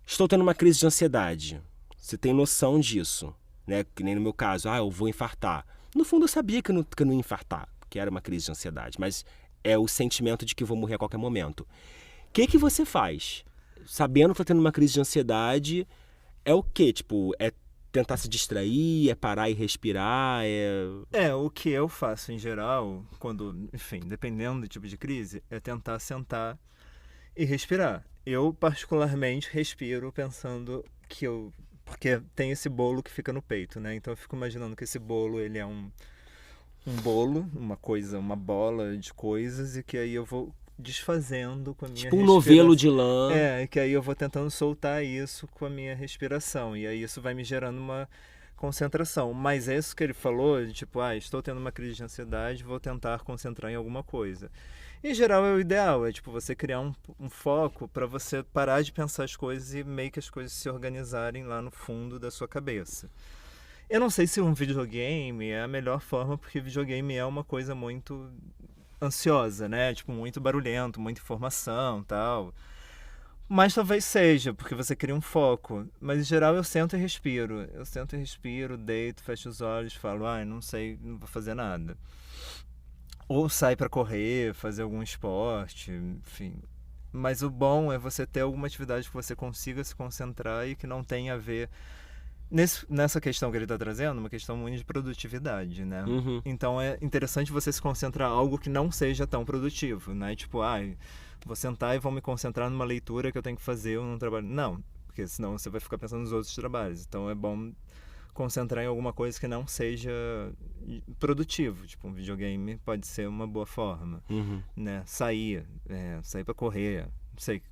Estou tendo uma crise de ansiedade. Você tem noção disso, né? Que nem no meu caso, eu vou infartar. No fundo eu sabia que eu não ia infartar, que era uma crise de ansiedade, mas é o sentimento de que eu vou morrer a qualquer momento. O que você faz? Sabendo que está tendo uma crise de ansiedade, é o quê? Tipo, é tentar se distrair, é parar e respirar, o que eu faço em geral, quando, enfim, dependendo do tipo de crise, é tentar sentar e respirar. Eu, particularmente, respiro pensando que porque tem esse bolo que fica no peito, né? Então eu fico imaginando que esse bolo, ele é um bolo, uma bola de coisas, e que aí eu vou desfazendo com a minha respiração. Tipo um novelo de lã. Que aí eu vou tentando soltar isso com a minha respiração. E aí isso vai me gerando uma concentração. Mas é isso que ele falou, de tipo, estou tendo uma crise de ansiedade, vou tentar concentrar em alguma coisa. Em geral é o ideal, é tipo você criar um foco para você parar de pensar as coisas e meio que as coisas se organizarem lá no fundo da sua cabeça. Eu não sei se um videogame é a melhor forma, porque videogame é uma coisa muito ansiosa, né? Tipo, muito barulhento, muita informação, tal. Mas talvez seja, porque você cria um foco. Mas em geral eu sento e respiro. Eu sento e respiro, deito, fecho os olhos, falo, ai, não sei, não vou fazer nada. Ou sai pra correr, fazer algum esporte, enfim. Mas o bom é você ter alguma atividade que você consiga se concentrar e que não tenha a ver. Nessa questão que ele está trazendo, uma questão muito de produtividade, né? Uhum. Então é interessante você se concentrar em algo que não seja tão produtivo, né? Tipo, vou sentar e vou me concentrar numa leitura que eu tenho que fazer ou num trabalho. Não, porque senão você vai ficar pensando nos outros trabalhos. Então é bom concentrar em alguma coisa que não seja produtivo. Tipo, um videogame pode ser uma boa forma, Uhum. né? Sair para correr, não sei,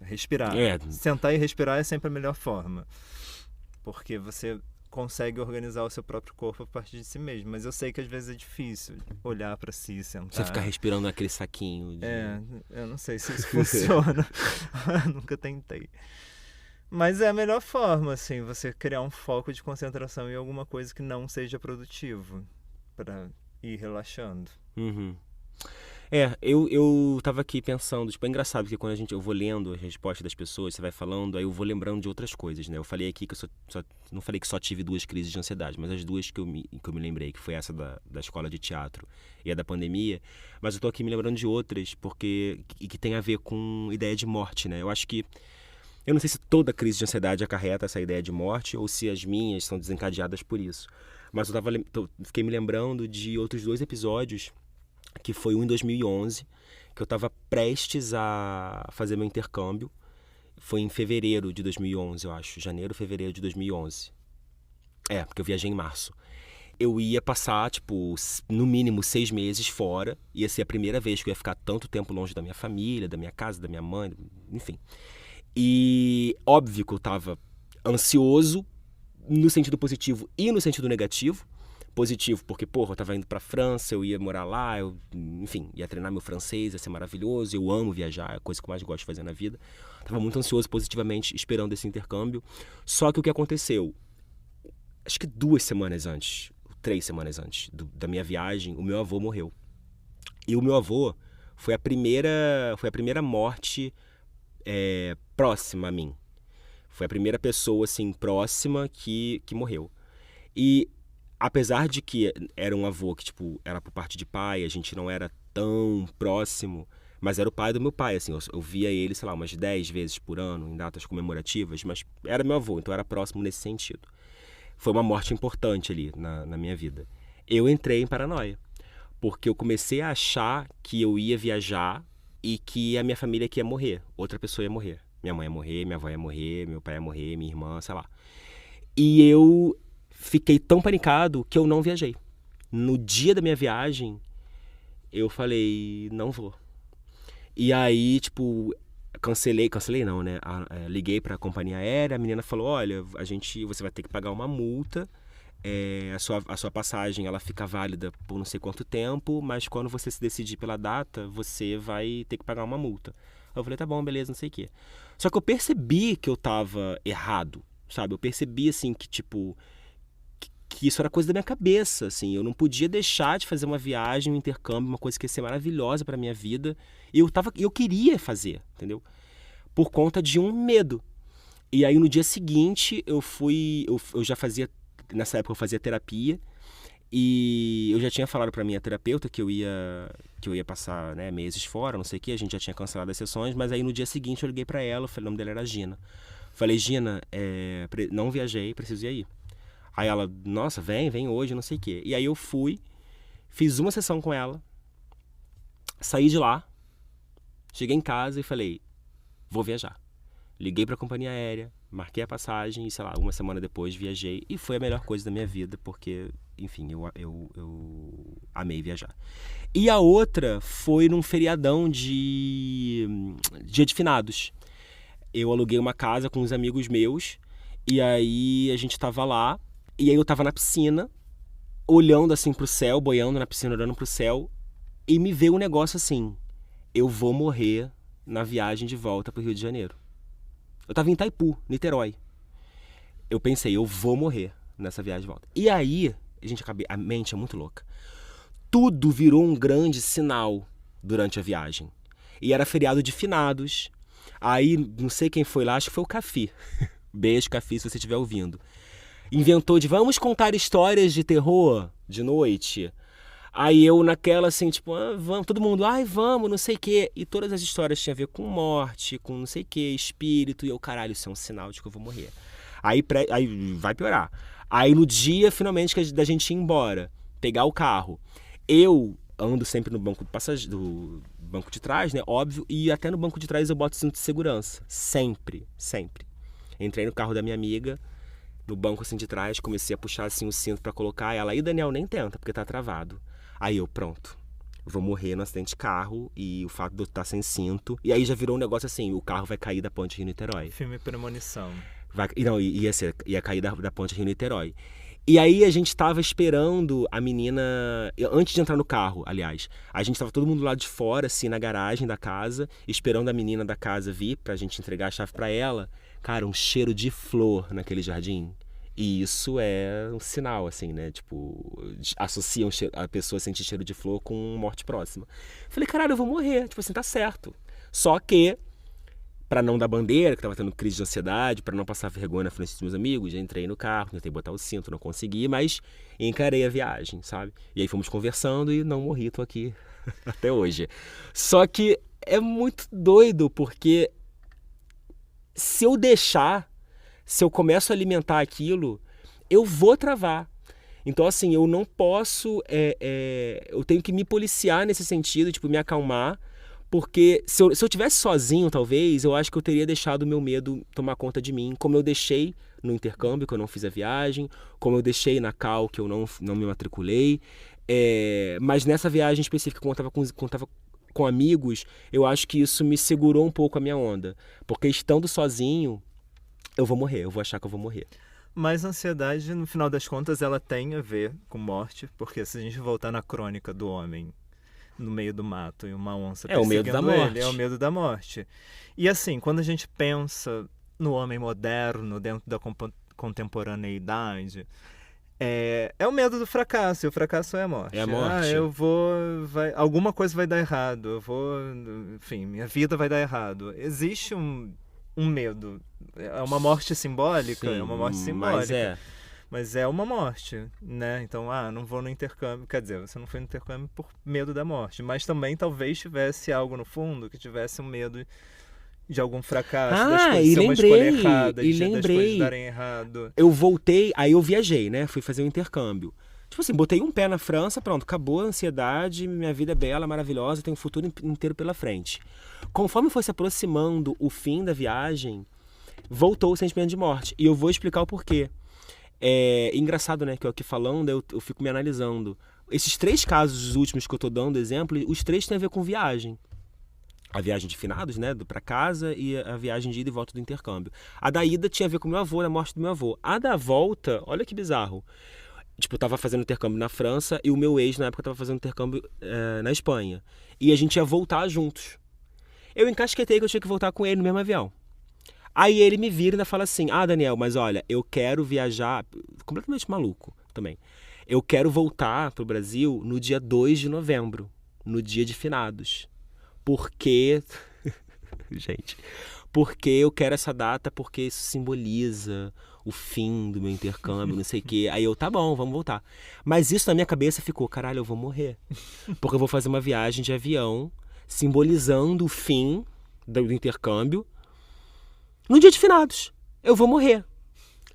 respirar. É. Sentar e respirar é sempre a melhor forma. Porque você consegue organizar o seu próprio corpo a partir de si mesmo. Mas eu sei que às vezes é difícil olhar pra si, sentar. Você ficar respirando naquele saquinho. Eu não sei se isso funciona. Nunca tentei. Mas é a melhor forma, assim, você criar um foco de concentração em alguma coisa que não seja produtivo, pra ir relaxando. Uhum. Eu tava aqui pensando, tipo, é engraçado porque quando eu vou lendo as respostas das pessoas, você vai falando, aí eu vou lembrando de outras coisas, né? Eu falei aqui que não falei que só tive 2 crises de ansiedade, mas as 2 que eu me lembrei, que foi essa da escola de teatro e a da pandemia, mas eu tô aqui me lembrando de outras, porque que tem a ver com ideia de morte, né? Eu não sei se toda crise de ansiedade acarreta essa ideia de morte ou se as minhas são desencadeadas por isso, mas fiquei me lembrando de outros 2 episódios, que foi um em 2011, que eu estava prestes a fazer meu intercâmbio. Foi em fevereiro de 2011, eu acho. Janeiro, fevereiro de 2011. Porque eu viajei em março. Eu ia passar, tipo, no mínimo 6 meses fora. Ia ser a primeira vez que eu ia ficar tanto tempo longe da minha família, da minha casa, da minha mãe, enfim. E óbvio que eu estava ansioso, no sentido positivo e no sentido negativo. Positivo, porque, eu tava indo pra França, eu ia morar lá, enfim, ia treinar meu francês, ia ser maravilhoso, eu amo viajar, é a coisa que eu mais gosto de fazer na vida. Tava muito ansioso positivamente, esperando esse intercâmbio. Só que o que aconteceu? Acho que 2 semanas antes, 3 semanas antes da minha viagem, o meu avô morreu. E o meu avô foi a primeira morte próxima a mim. Foi a primeira pessoa, assim, próxima que morreu. E apesar de que era um avô que, tipo, era por parte de pai, a gente não era tão próximo, mas era o pai do meu pai, assim, eu via ele, sei lá, umas 10 vezes por ano, em datas comemorativas, mas era meu avô, então era próximo nesse sentido. Foi uma morte importante ali na minha vida. Eu entrei em paranoia, porque eu comecei a achar que eu ia viajar e que a minha família aqui ia morrer, outra pessoa ia morrer. Minha mãe ia morrer, minha avó ia morrer, meu pai ia morrer, minha irmã, sei lá. E eu fiquei tão panicado que eu não viajei. No dia da minha viagem, eu falei, não vou. E aí, tipo, cancelei não, né? Liguei pra companhia aérea, a menina falou, olha, você vai ter que pagar uma multa, a sua passagem ela fica válida por não sei quanto tempo, mas quando você se decidir pela data, você vai ter que pagar uma multa. Eu falei, tá bom, beleza, não sei o quê. Só que eu percebi que eu tava errado, sabe? Eu percebi, assim, que, tipo, que isso era coisa da minha cabeça, assim, eu não podia deixar de fazer uma viagem, um intercâmbio, uma coisa que ia ser maravilhosa pra minha vida, e eu queria fazer, entendeu? Por conta de um medo. E aí no dia seguinte eu já fazia, nessa época eu fazia terapia, e eu já tinha falado pra minha terapeuta que eu ia passar, né, meses fora, não sei o que, a gente já tinha cancelado as sessões, mas aí no dia seguinte eu liguei pra ela, o nome dela era Gina. Falei, Gina, não viajei, preciso ir aí. Aí ela, nossa, vem hoje, não sei o quê. E aí eu fui, fiz uma sessão com ela, saí de lá, cheguei em casa e falei, vou viajar. Liguei pra companhia aérea, marquei a passagem e, sei lá, uma semana depois viajei. E foi a melhor coisa da minha vida, porque, enfim, eu amei viajar. E a outra foi num feriadão de Dia de Finados. Eu aluguei uma casa com uns amigos meus, e aí a gente tava lá, e aí eu tava na piscina, olhando assim pro céu, boiando na piscina, olhando pro céu, e me veio um negócio assim, eu vou morrer na viagem de volta pro Rio de Janeiro. Eu tava em Itaipu, Niterói. Eu pensei, eu vou morrer. nessa viagem de volta. E aí, a mente é muito louca. Tudo virou um grande sinal durante a viagem. E era feriado de finados. Aí, não sei quem foi lá, acho que foi o Cafi. Beijo, Cafi, se você estiver ouvindo. Inventou de vamos contar histórias de terror de noite. Aí eu naquela assim, tipo, vamos, todo mundo, vamos, não sei o quê. E todas as histórias tinham a ver com morte, com não sei o quê, espírito. E eu, caralho, isso é um sinal de que eu vou morrer. Aí vai piorar. Aí no dia, finalmente, da gente ir embora, pegar o carro. Eu ando sempre no banco do banco de trás, né? Óbvio. E até no banco de trás eu boto cinto de segurança. Sempre, sempre. Entrei no carro da minha amiga, no banco assim de trás, comecei a puxar assim o cinto pra colocar. Ela, Daniel, nem tenta, porque tá travado. Aí eu, pronto, vou morrer no acidente de carro e o fato de eu estar sem cinto. E aí já virou um negócio assim, o carro vai cair da ponte Rio-Niterói. Filme Premonição. Ia cair da ponte Rio-Niterói. E aí a gente tava esperando a menina, antes de entrar no carro, aliás, a gente tava todo mundo lá de fora, assim, na garagem da casa, esperando a menina da casa vir pra gente entregar a chave pra ela. Cara, um cheiro de flor naquele jardim. E isso é um sinal, assim, né? Tipo, associam a pessoa a sentir cheiro de flor com morte próxima. Falei, caralho, eu vou morrer. Tipo assim, tá certo. Só que, pra não dar bandeira, que tava tendo crise de ansiedade, pra não passar vergonha na frente dos meus amigos, já entrei no carro, tentei botar o cinto, não consegui, mas encarei a viagem, sabe? E aí fomos conversando e não morri, tô aqui até hoje. Só que é muito doido, porque se eu começo a alimentar aquilo, eu vou travar. Então, assim, eu não posso... eu tenho que me policiar nesse sentido, tipo, me acalmar, porque se eu tivesse sozinho, talvez, eu acho que eu teria deixado o meu medo tomar conta de mim, como eu deixei no intercâmbio, que eu não fiz a viagem, como eu deixei na Cal, que eu não me matriculei. Mas nessa viagem específica, quando eu tava com amigos, eu acho que isso me segurou um pouco a minha onda. Porque estando sozinho, eu vou morrer, eu vou achar que eu vou morrer. Mas a ansiedade, no final das contas, ela tem a ver com morte, porque se a gente voltar na crônica do homem no meio do mato e uma onça o medo da morte. É o medo da morte. E assim, quando a gente pensa no homem moderno, dentro da contemporaneidade, é o medo do fracasso, e o fracasso é a morte. É a morte. Alguma coisa vai dar errado, enfim, minha vida vai dar errado. Existe um medo. É uma morte simbólica? Sim, é uma morte simbólica. Mas é uma morte, né? Então, não vou no intercâmbio. Quer dizer, você não foi no intercâmbio por medo da morte. Mas também talvez tivesse algo no fundo que tivesse um medo de algum fracasso, das coisas ser uma escolha errada, das coisas darem errado. Eu voltei, aí eu viajei, né? Fui fazer um intercâmbio. Tipo assim, botei um pé na França, pronto, acabou a ansiedade, minha vida é bela, maravilhosa, tenho um futuro inteiro pela frente. Conforme foi se aproximando o fim da viagem, voltou o sentimento de morte. E eu vou explicar o porquê. É engraçado, né, que eu aqui falando, eu fico me analisando. Esses 3 casos, os últimos que eu tô dando exemplo, os 3 têm a ver com viagem. A viagem de finados, né, pra casa, e a viagem de ida e volta do intercâmbio. A da ida tinha a ver com meu avô, a morte do meu avô. A da volta, olha que bizarro. Tipo, eu tava fazendo intercâmbio na França e o meu ex, na época, tava fazendo intercâmbio na Espanha. E a gente ia voltar juntos. Eu encasquetei que eu tinha que voltar com ele no mesmo avião. Aí ele me vira e ainda fala assim, Daniel, mas olha, eu quero viajar... Completamente maluco também. Eu quero voltar pro Brasil no dia 2 de novembro, no dia de finados. Porque... Gente... Porque eu quero essa data, porque isso simboliza o fim do meu intercâmbio, não sei o quê. Aí eu, tá bom, vamos voltar. Mas isso na minha cabeça ficou, caralho, eu vou morrer. Porque eu vou fazer uma viagem de avião simbolizando o fim do intercâmbio no dia de finados. Eu vou morrer.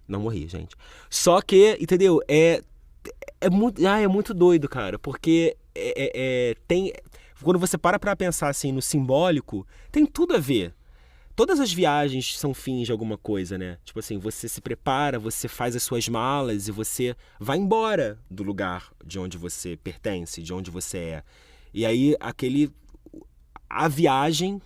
Não morri, gente. Só que, entendeu? É muito doido, cara. Porque tem... Quando você para pra pensar assim no simbólico, tem tudo a ver. Todas as viagens são fins de alguma coisa, né? Tipo assim, você se prepara, você faz as suas malas e você vai embora do lugar de onde você pertence, de onde você é. E aí, a viagem,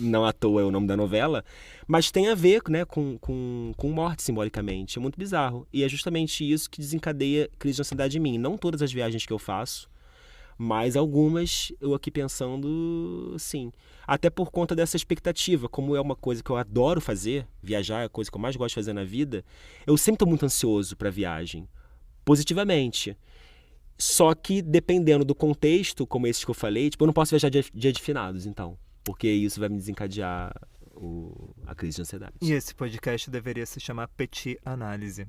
não à toa é o nome da novela, mas tem a ver, né, com morte simbolicamente. É muito bizarro. E é justamente isso que desencadeia crise de ansiedade em mim. Não todas as viagens que eu faço, Mas algumas, eu aqui pensando, sim. Até por conta dessa expectativa, como é uma coisa que eu adoro fazer, viajar é a coisa que eu mais gosto de fazer na vida, eu sempre estou muito ansioso para viagem, positivamente. Só que, dependendo do contexto, como esse que eu falei, tipo, eu não posso viajar dia de finados, então. Porque isso vai me desencadear a crise de ansiedade. E esse podcast deveria se chamar Petit Análise.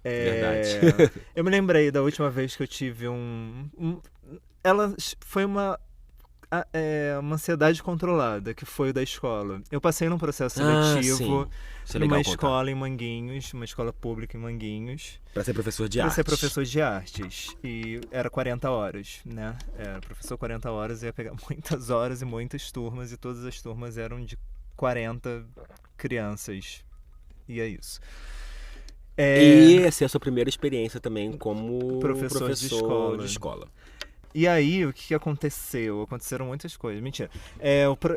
Verdade. Eu me lembrei da última vez que eu tive ela foi uma ansiedade controlada, que foi o da escola. Eu passei num processo seletivo sim. Isso é numa legal escola em Manguinhos, uma escola pública em Manguinhos. Para ser professor de Para arte. ser professor de artes. E era 40 horas, né? Era professor 40 horas, ia pegar muitas horas e muitas turmas, e todas as turmas eram de 40 crianças. E é isso. E essa é a sua primeira experiência também como Professor de escola. E aí, o que aconteceu? Aconteceram muitas coisas. Mentira.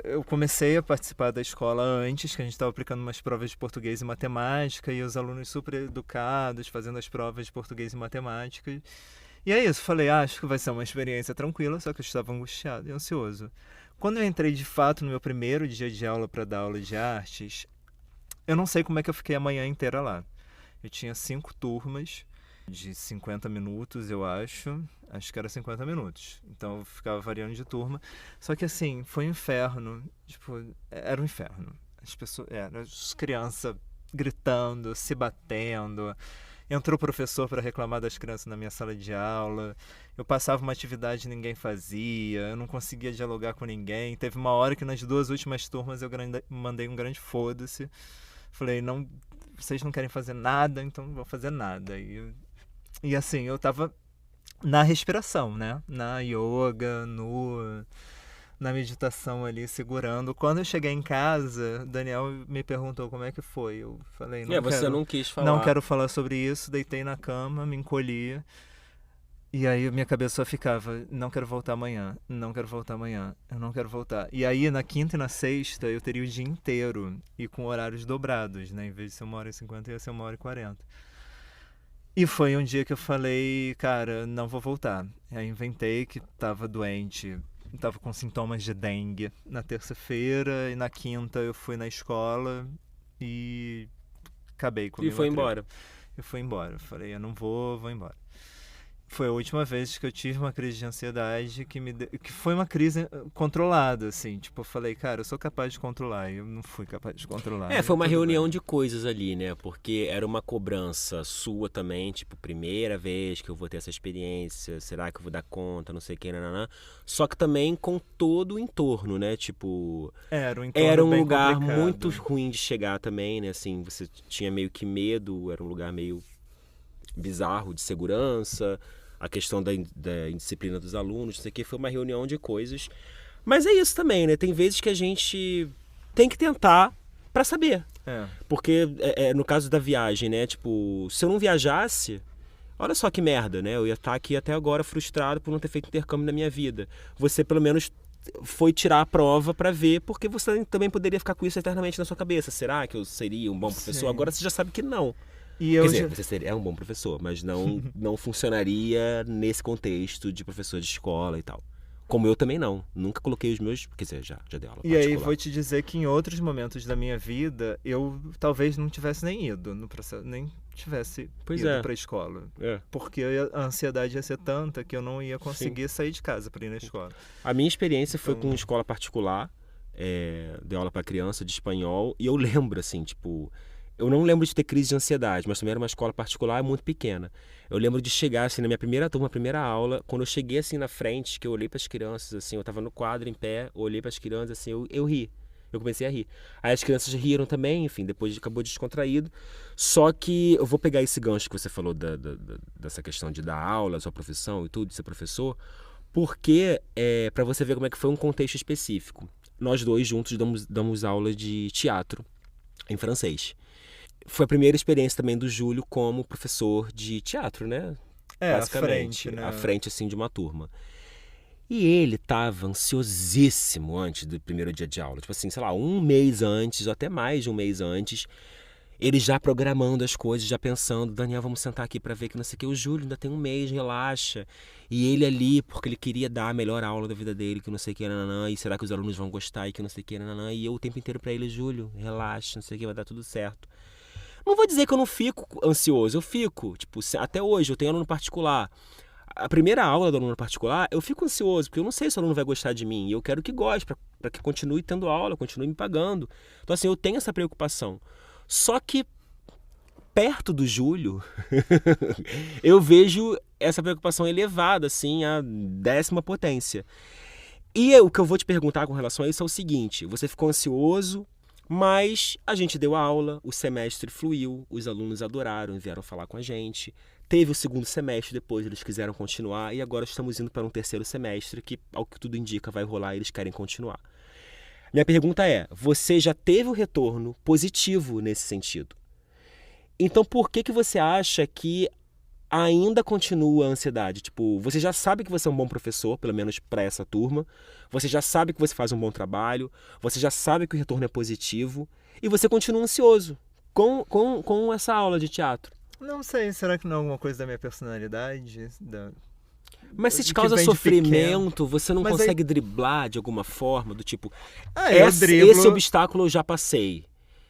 Eu comecei a participar da escola antes, que a gente estava aplicando umas provas de português e matemática, e os alunos super educados, fazendo as provas de português e matemática. E é isso, falei, acho que vai ser uma experiência tranquila, só que eu estava angustiado e ansioso. Quando eu entrei de fato no meu primeiro dia de aula para dar aula de artes, eu não sei como é que eu fiquei a manhã inteira lá. Eu tinha 5 turmas de 50 minutos, eu acho. Acho que era 50 minutos. Então eu ficava variando de turma. Só que assim, foi um inferno. Tipo, era um inferno. As crianças gritando, se batendo. Entrou o professor para reclamar das crianças na minha sala de aula. Eu passava uma atividade e ninguém fazia. Eu não conseguia dialogar com ninguém. Teve uma hora que nas 2 últimas turmas eu mandei um grande foda-se. Falei, não, vocês não querem fazer nada, então não vou fazer nada. E assim, eu tava na respiração, né? Na yoga, na meditação ali, segurando. Quando eu cheguei em casa, Daniel me perguntou como é que foi. Eu falei, você não quis falar. Não quero falar sobre isso. Deitei na cama, me encolhi. E aí minha cabeça só ficava, não quero voltar amanhã, não quero voltar amanhã, eu não quero voltar. E aí na quinta e na sexta eu teria o dia inteiro e com horários dobrados, né? Em vez de ser 1h50 ia ser 1h40. E foi um dia que eu falei, cara, não vou voltar. Aí inventei que tava doente, tava com sintomas de dengue na terça-feira, e na quinta eu fui na escola e acabei com o E foi embora. Eu fui embora. Falei, eu não vou embora. Foi a última vez que eu tive uma crise de ansiedade que foi uma crise controlada, assim. Tipo, eu falei, cara, eu sou capaz de controlar. E eu não fui capaz de controlar. Foi uma reunião bem. de coisas ali, né? Porque era uma cobrança sua também, tipo, primeira vez que eu vou ter essa experiência, será que eu vou dar conta, não sei o que, nananã. Só que também com todo o entorno, né? Tipo, Era um entorno era um bem lugar complicado. muito ruim de chegar também, né? Assim, você tinha meio que medo, era um lugar meio bizarro de segurança, a questão da indisciplina dos alunos, não sei o que, foi uma reunião de coisas. Mas é isso também, né? Tem vezes que a gente tem que tentar pra saber. Porque no caso da viagem, né? Tipo, se eu não viajasse, olha só que merda, né? Eu ia estar aqui até agora frustrado por não ter feito intercâmbio na minha vida. Você pelo menos foi tirar a prova pra ver, porque você também poderia ficar com isso eternamente na sua cabeça. Será que eu seria um bom professor? Sim. Agora você já sabe que não. E Quer dizer, você é um bom professor, mas não funcionaria nesse contexto de professor de escola e tal. Como eu também não. Nunca coloquei os meus... Quer dizer, já dei aula E particular. aí vou te dizer que em outros momentos da minha vida, eu talvez não tivesse nem ido no processo, nem tivesse ido pra escola. Porque a ansiedade ia ser tanta que eu não ia conseguir sair de casa para ir na escola. A minha experiência foi com escola particular, dei aula pra criança de espanhol, e eu lembro, assim, tipo... Eu não lembro de ter crise de ansiedade, mas também era uma escola particular muito pequena. Eu lembro de chegar, assim, na minha primeira turma, primeira aula, quando eu cheguei, assim, na frente, que eu olhei para as crianças, assim, eu tava no quadro, em pé, olhei para as crianças, assim, eu ri. Eu comecei a rir. Aí as crianças riram também, enfim, depois acabou descontraído. Só que eu vou pegar esse gancho que você falou dessa questão de dar aula, sua profissão e tudo, de ser professor, porque para você ver como é que foi um contexto específico. Nós dois juntos damos aula de teatro em francês. Foi a primeira experiência também do Júlio como professor de teatro, né? Basicamente, à frente, assim, de uma turma. E ele tava ansiosíssimo antes do primeiro dia de aula. Tipo assim, sei lá, um mês antes, ou até mais de um mês antes. Ele já programando as coisas, já pensando, Daniel, vamos sentar aqui pra ver que não sei o que. O Júlio ainda tem um mês, relaxa. E ele ali, porque ele queria dar a melhor aula da vida dele, que não sei o que, nananã, e será que os alunos vão gostar, e que não sei o que, nananã. E eu o tempo inteiro pra ele, Júlio, relaxa, não sei o que, vai dar tudo certo. Não vou dizer que eu não fico ansioso, eu fico. Tipo, até hoje, eu tenho aluno particular. A primeira aula do aluno particular, eu fico ansioso, porque eu não sei se o aluno vai gostar de mim. E eu quero que goste, pra que continue tendo aula, continue me pagando. Então, assim, eu tenho essa preocupação. Só que perto do Júlio, eu vejo essa preocupação elevada, assim, à 10ª potência. E o que eu vou te perguntar com relação a isso é o seguinte: você ficou ansioso, mas a gente deu aula, o semestre fluiu, os alunos adoraram, vieram falar com a gente. Teve o segundo semestre, depois eles quiseram continuar, e agora estamos indo para um terceiro semestre, que, ao que tudo indica, vai rolar e eles querem continuar. Minha pergunta é, você já teve o retorno positivo nesse sentido? Então por que você acha que ainda continua a ansiedade? Tipo, você já sabe que você é um bom professor, pelo menos para essa turma, você já sabe que você faz um bom trabalho, você já sabe que o retorno é positivo, e você continua ansioso com essa aula de teatro. Não sei, será que não é alguma coisa da minha personalidade? Mas se te Que causa vem de sofrimento, você não Mas aí- consegue driblar de alguma forma, do tipo, Eu driblo. esse obstáculo eu já passei.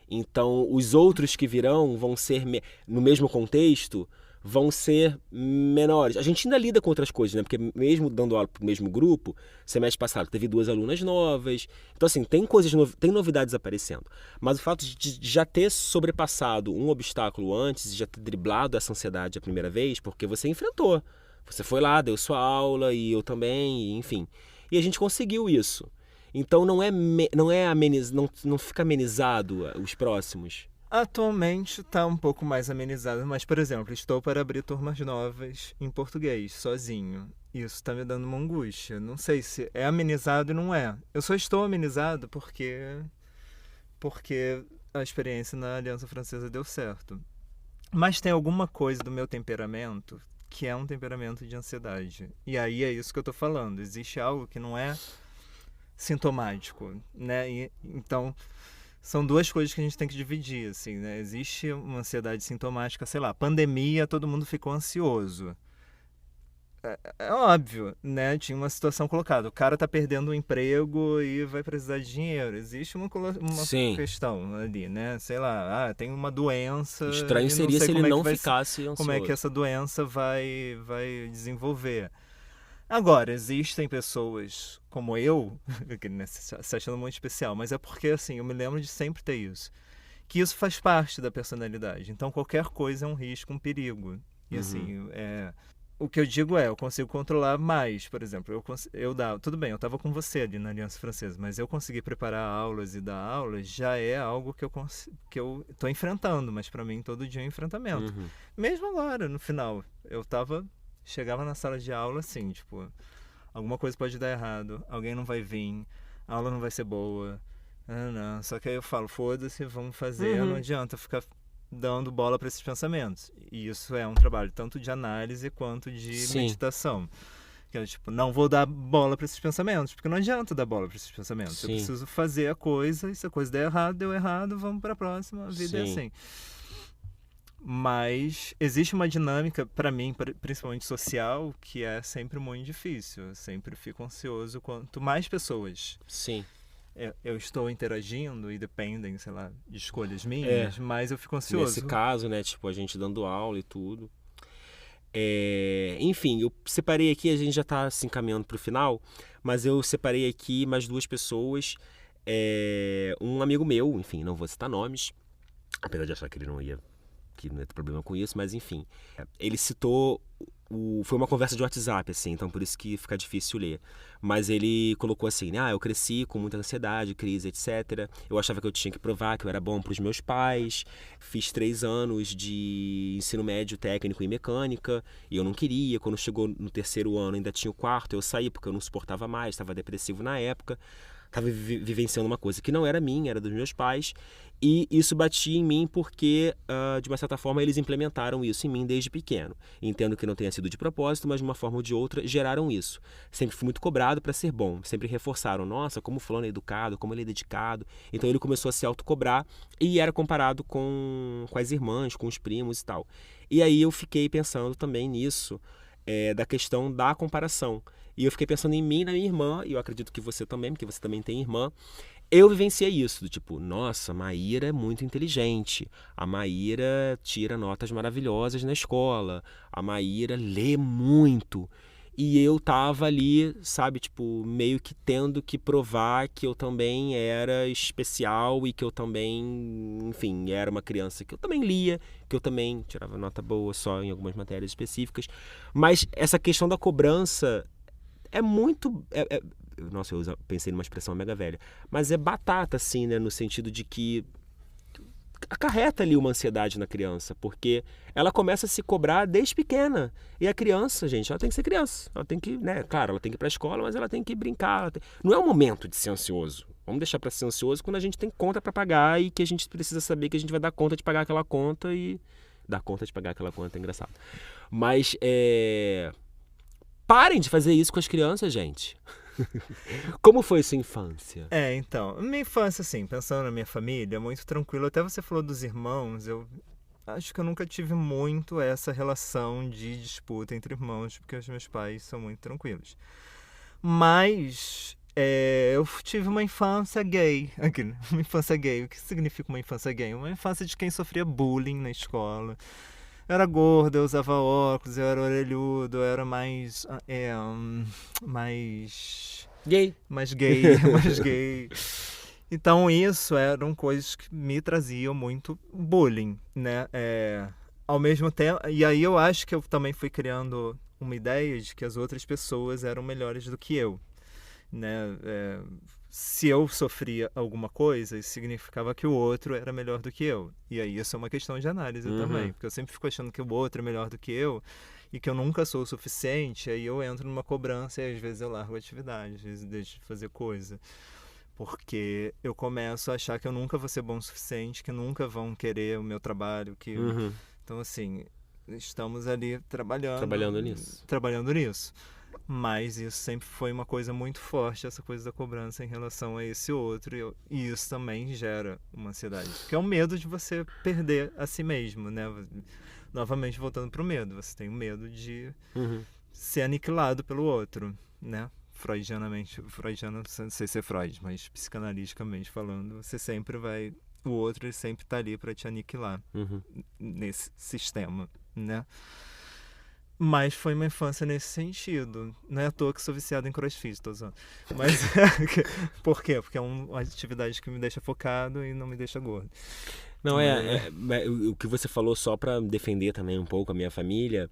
Então, os outros que virão vão ser, no mesmo contexto, vão ser menores. A gente ainda lida com outras coisas, né? Porque mesmo dando aula pro mesmo grupo, semestre passado teve 2 alunas novas. Então, assim, tem novidades aparecendo. Mas o fato de já ter sobrepassado um obstáculo antes, de já ter driblado essa ansiedade a primeira vez, porque você enfrentou. Você foi lá, deu sua aula, e eu também, enfim. E a gente conseguiu isso. Então não fica amenizado os próximos. Atualmente está um pouco mais amenizado, mas, por exemplo, estou para abrir turmas novas em português, sozinho. Isso está me dando uma angústia. Não sei se é amenizado e não é. Eu só estou amenizado porque a experiência na Aliança Francesa deu certo. Mas tem alguma coisa do meu temperamento que é um temperamento de ansiedade. E aí é isso que eu estou falando. Existe algo que não é sintomático, né? Então, são duas coisas que a gente tem que dividir, assim, né? Existe uma ansiedade sintomática, sei lá, pandemia, todo mundo ficou ansioso. É óbvio, né? Tinha uma situação colocada. O cara tá perdendo o emprego e vai precisar de dinheiro. Existe uma Sim. questão ali, né? Sei lá, tem uma doença. Estranho e seria sei se ele como é que não vai ficasse ansioso. como é que essa doença vai desenvolver. Agora, existem pessoas como eu, que, né, se achando muito especial, mas é porque, assim, eu me lembro de sempre ter isso. Que isso faz parte da personalidade. Então, qualquer coisa é um risco, um perigo. E, assim, o que eu digo é, eu consigo controlar mais. Por exemplo, tudo bem, eu estava com você ali na Aliança Francesa, mas eu conseguir preparar aulas e dar aulas já é algo que eu estou enfrentando, mas para mim todo dia é um enfrentamento. Mesmo agora, no final, chegava na sala de aula assim, tipo, alguma coisa pode dar errado, alguém não vai vir, a aula não vai ser boa. Não. Só que aí eu falo, foda-se, vamos fazer, não adianta ficar dando bola para esses pensamentos. E isso é um trabalho tanto de análise quanto de meditação. Que é tipo, não vou dar bola para esses pensamentos, porque não adianta dar bola para esses pensamentos. Eu preciso fazer a coisa, e se a coisa der errado, deu errado, vamos para a próxima, a vida é assim. Mas existe uma dinâmica, para mim, principalmente social, que é sempre muito difícil. Eu sempre fico ansioso quanto mais pessoas eu estou interagindo e dependem, sei lá, de escolhas minhas, mas eu fico ansioso. Nesse caso, né, tipo, a gente dando aula e tudo. Enfim, eu separei aqui, a gente já está se encaminhando para o final, mas eu separei aqui mais 2 pessoas. Um amigo meu, enfim, não vou citar nomes, apesar de achar que ele não ia ter problema com isso, mas enfim. Ele citou, foi uma conversa de WhatsApp, assim, então por isso que fica difícil ler. Mas ele colocou assim, eu cresci com muita ansiedade, crise, etc. Eu achava que eu tinha que provar que eu era bom para os meus pais. Fiz 3 anos de ensino médio técnico em mecânica e eu não queria. Quando chegou no 3º ano, ainda tinha o 4º, eu saí porque eu não suportava mais, estava depressivo na época. estava vivenciando uma coisa que não era minha, era dos meus pais. E isso batia em mim porque, de uma certa forma, eles implementaram isso em mim desde pequeno. Entendo que não tenha sido de propósito, mas de uma forma ou de outra geraram isso. Sempre fui muito cobrado para ser bom. Sempre reforçaram, nossa, como o fulano é educado, como ele é dedicado. Então ele começou a se autocobrar e era comparado com as irmãs, com os primos e tal. E aí eu fiquei pensando também nisso, da questão da comparação. E eu fiquei pensando em mim e na minha irmã, e eu acredito que você também, porque você também tem irmã. Eu vivenciei isso, do tipo, nossa, a Maíra é muito inteligente, a Maíra tira notas maravilhosas na escola, a Maíra lê muito. E eu tava ali, sabe, tipo, meio que tendo que provar que eu também era especial e que eu também, enfim, era uma criança que eu também lia, que eu também tirava nota boa só em algumas matérias específicas. Mas essa questão da cobrança é muito... Nossa, eu pensei numa expressão mega velha. Mas é batata, assim, né? No sentido de que acarreta ali uma ansiedade na criança, porque ela começa a se cobrar desde pequena. E a criança, gente, ela tem que ser criança. Ela tem que, né? Claro, ela tem que ir pra escola, mas ela tem que brincar. Não é o momento de ser ansioso. Vamos deixar pra ser ansioso quando a gente tem conta pra pagar e que a gente precisa saber que a gente vai dar conta de pagar aquela conta e... Dar conta de pagar aquela conta é engraçado. Mas, parem de fazer isso com as crianças, gente. Como foi sua infância? Então, minha infância, assim, pensando na minha família, muito tranquilo. Até você falou dos irmãos, eu acho que eu nunca tive muito essa relação de disputa entre irmãos, porque os meus pais são muito tranquilos. Mas eu tive uma infância gay. Uma infância gay. O que significa uma infância gay? Uma infância de quem sofria bullying na escola. Eu era gordo, eu usava óculos, eu era orelhudo, eu era mais Gay. mais gay, mais gay. Então isso eram coisas que me traziam muito bullying, né? Ao mesmo tempo, e aí eu acho que eu também fui criando uma ideia de que as outras pessoas eram melhores do que eu, né? Se eu sofria alguma coisa, isso significava que o outro era melhor do que eu. E aí isso é uma questão de análise também, porque eu sempre fico achando que o outro é melhor do que eu e que eu nunca sou o suficiente, aí eu entro numa cobrança e às vezes eu largo a atividade, às vezes deixo de fazer coisa. Porque eu começo a achar que eu nunca vou ser bom o suficiente, que nunca vão querer o meu trabalho. Então, assim, estamos ali trabalhando nisso. Mas isso sempre foi uma coisa muito forte, essa coisa da cobrança em relação a esse outro. E isso também gera uma ansiedade. Que é o medo de você perder a si mesmo, né? Novamente, voltando pro medo. Você tem o medo de ser aniquilado pelo outro, né? Freudiano, não sei se é Freud, mas psicanaliticamente falando, você sempre vai... O outro ele sempre tá ali para te aniquilar nesse sistema, né? Mas foi uma infância nesse sentido. Não é à toa que sou viciado em crossfit, tô usando. Mas por quê? Porque é uma atividade que me deixa focado e não me deixa gordo. Não, o que você falou só pra defender também um pouco a minha família.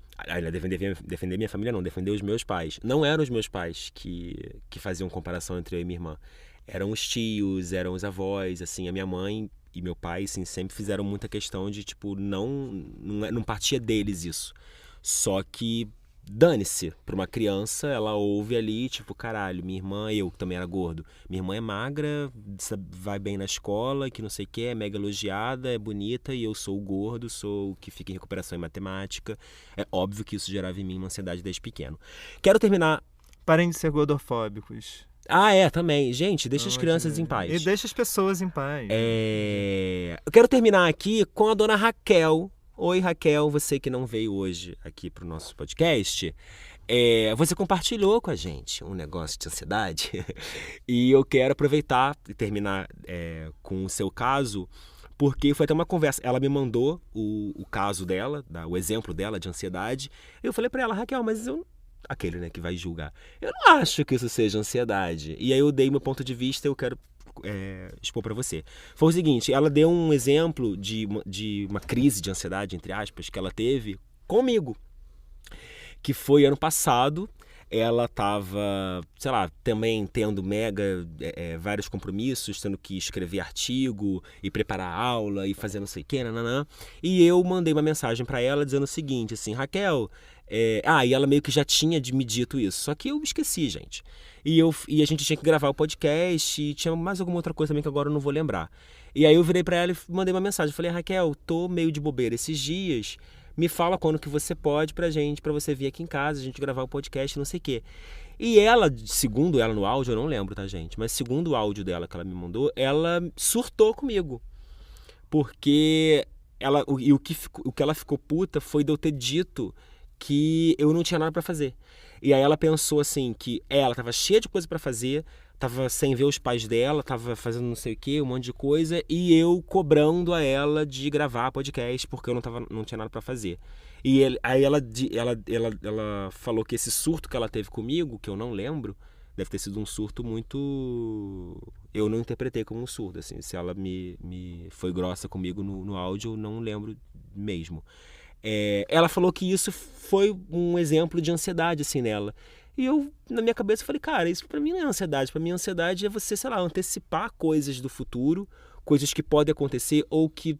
Defender minha família não, defender os meus pais. Não eram os meus pais que faziam comparação entre eu e minha irmã. Eram os tios, eram os avós, assim, a minha mãe e meu pai, assim, sempre fizeram muita questão de, tipo, não partia deles isso. Só que, dane-se, pra uma criança, ela ouve ali, tipo, caralho, minha irmã, eu que também era gordo, minha irmã é magra, vai bem na escola, que não sei o que, é mega elogiada, é bonita, e eu sou o gordo, sou o que fica em recuperação em matemática. É óbvio que isso gerava em mim uma ansiedade desde pequeno. Quero terminar... Parem de ser gordofóbicos. Também. Gente, deixa as crianças em paz. E deixa as pessoas em paz. Eu quero terminar aqui com a dona Raquel. Oi, Raquel, você que não veio hoje aqui pro nosso podcast. Você compartilhou com a gente um negócio de ansiedade e eu quero aproveitar e terminar com o seu caso, porque foi até uma conversa. Ela me mandou o caso dela, o exemplo dela de ansiedade. Eu falei pra ela, Raquel, mas aquele, né, que vai julgar. Eu não acho que isso seja ansiedade. E aí eu dei meu ponto de vista e eu quero expor pra você. Foi o seguinte, ela deu um exemplo de uma crise de ansiedade, entre aspas, que ela teve comigo. Que foi ano passado. ela tava, sei lá, também tendo vários compromissos, tendo que escrever artigo e preparar aula e fazer não sei o que, nananã. E eu mandei uma mensagem pra ela dizendo o seguinte, assim, Raquel... e ela meio que já tinha me dito isso, só que eu esqueci, gente. E a gente tinha que gravar o podcast e tinha mais alguma outra coisa também que agora eu não vou lembrar. E aí eu virei pra ela e mandei uma mensagem, falei, Raquel, tô meio de bobeira esses dias, me fala quando que você pode pra você vir aqui em casa, a gente gravar o podcast, não sei o quê. E ela, segundo ela no áudio, eu não lembro, tá, gente? Mas segundo o áudio dela que ela me mandou, ela surtou comigo. Porque o que ela ficou puta foi de eu ter dito que eu não tinha nada pra fazer. E aí ela pensou assim, que ela tava cheia de coisa pra fazer, tava sem ver os pais dela, tava fazendo não sei o que, um monte de coisa, e eu cobrando a ela de gravar podcast porque eu não tinha nada pra fazer. Aí ela falou que esse surto que ela teve comigo, que eu não lembro, deve ter sido um surto muito... Eu não interpretei como um surto, assim, se ela me foi grossa comigo no áudio, eu não lembro mesmo. Ela falou que isso foi um exemplo de ansiedade, assim, nela. E eu, na minha cabeça, falei, cara, isso pra mim não é ansiedade. Pra mim, ansiedade é você, sei lá, antecipar coisas do futuro, coisas que podem acontecer ou que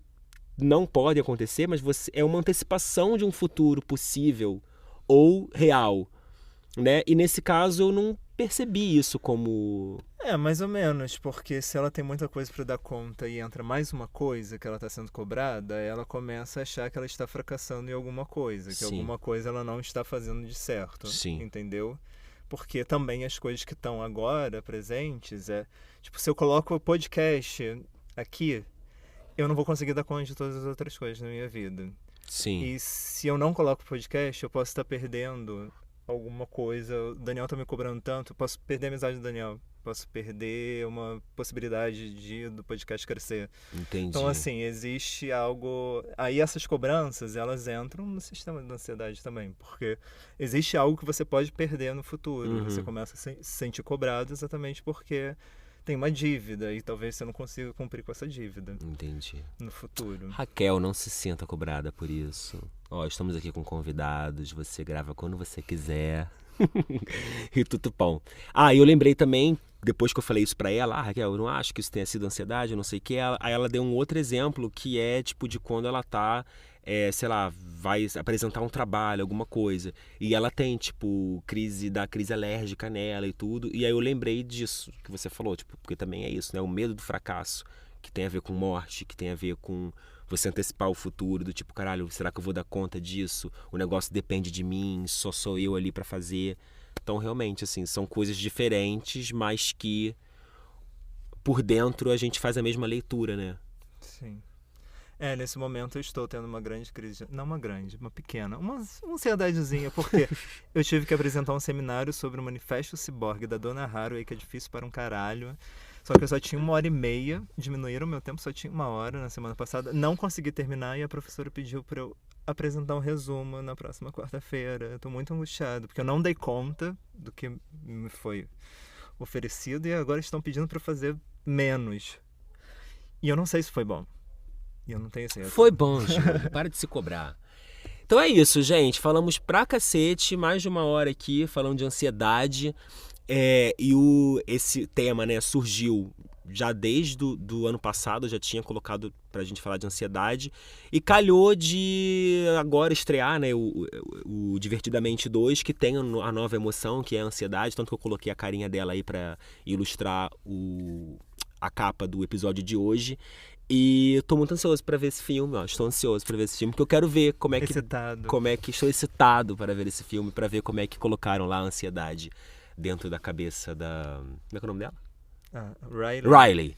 não podem acontecer, mas é uma antecipação de um futuro possível ou real, né? E nesse caso, eu não percebi isso como... Mais ou menos, porque se ela tem muita coisa para dar conta e entra mais uma coisa que ela está sendo cobrada, ela começa a achar que ela está fracassando em alguma coisa, que Sim. alguma coisa ela não está fazendo de certo, Sim. Entendeu? Porque também as coisas que estão agora presentes tipo, se eu coloco o podcast aqui, eu não vou conseguir dar conta de todas as outras coisas na minha vida. Sim. E se eu não coloco o podcast, eu posso estar perdendo alguma coisa. O Daniel tá me cobrando tanto, eu posso perder a amizade do Daniel, posso perder uma possibilidade do podcast crescer. Entendi. Então, assim, existe algo... Aí essas cobranças, elas entram no sistema da ansiedade também, porque existe algo que você pode perder no futuro. Uhum. Você começa a se sentir cobrado exatamente porque tem uma dívida e talvez você não consiga cumprir com essa dívida. Entendi. No futuro. Raquel, não se sinta cobrada por isso. Estamos aqui com convidados, você grava quando você quiser. E tudo bom. E eu lembrei também, depois que eu falei isso pra ela, Raquel, eu não acho que isso tenha sido ansiedade, eu não sei o que. Aí ela deu um outro exemplo que é tipo de quando ela tá, sei lá, vai apresentar um trabalho, alguma coisa. E ela tem, tipo, crise alérgica nela e tudo. E aí eu lembrei disso que você falou, tipo, porque também é isso, né? O medo do fracasso, que tem a ver com morte, que tem a ver com você antecipar o futuro, do tipo, caralho, será que eu vou dar conta disso? O negócio depende de mim, só sou eu ali pra fazer. Então, realmente, assim, são coisas diferentes, mas que por dentro a gente faz a mesma leitura, né? Sim. Nesse momento eu estou tendo uma grande crise, não uma grande, uma pequena, uma ansiedadezinha, porque eu tive que apresentar um seminário sobre o Manifesto Ciborgue da Donna Haraway, que é difícil para um caralho. Só que eu só tinha 1h30, diminuíram o meu tempo, só tinha 1 hora na semana passada. Não consegui terminar e a professora pediu para eu apresentar um resumo na próxima quarta-feira. Eu tô muito angustiado, porque eu não dei conta do que me foi oferecido e agora estão pedindo para fazer menos. E eu não sei se foi bom. E eu não tenho certeza. Foi bom, Júlio. Para de se cobrar. Então é isso, gente. Falamos pra cacete, mais de 1 hora aqui, falando de ansiedade. Esse tema, né, surgiu já desde do ano passado, eu já tinha colocado pra gente falar de ansiedade. E calhou de agora estrear, né, o Divertidamente 2, que tem a nova emoção, que é a ansiedade. Tanto que eu coloquei a carinha dela aí pra ilustrar a capa do episódio de hoje. E eu tô muito ansioso pra ver esse filme, estou ansioso pra ver esse filme, porque eu quero ver como é que estou excitado para ver esse filme, pra ver como é que colocaram lá a ansiedade dentro da cabeça da... Como é que é o nome dela? Riley.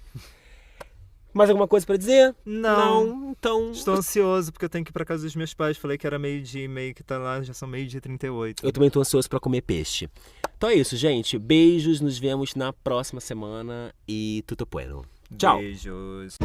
Mais alguma coisa pra dizer? Não. Então... Estou ansioso porque eu tenho que ir pra casa dos meus pais. Falei que era 12:30 e meio que tá lá, já são 12:38. Eu também tô ansioso pra comer peixe. Então é isso, gente. Beijos, nos vemos na próxima semana e tudo bueno. Tchau. Beijos.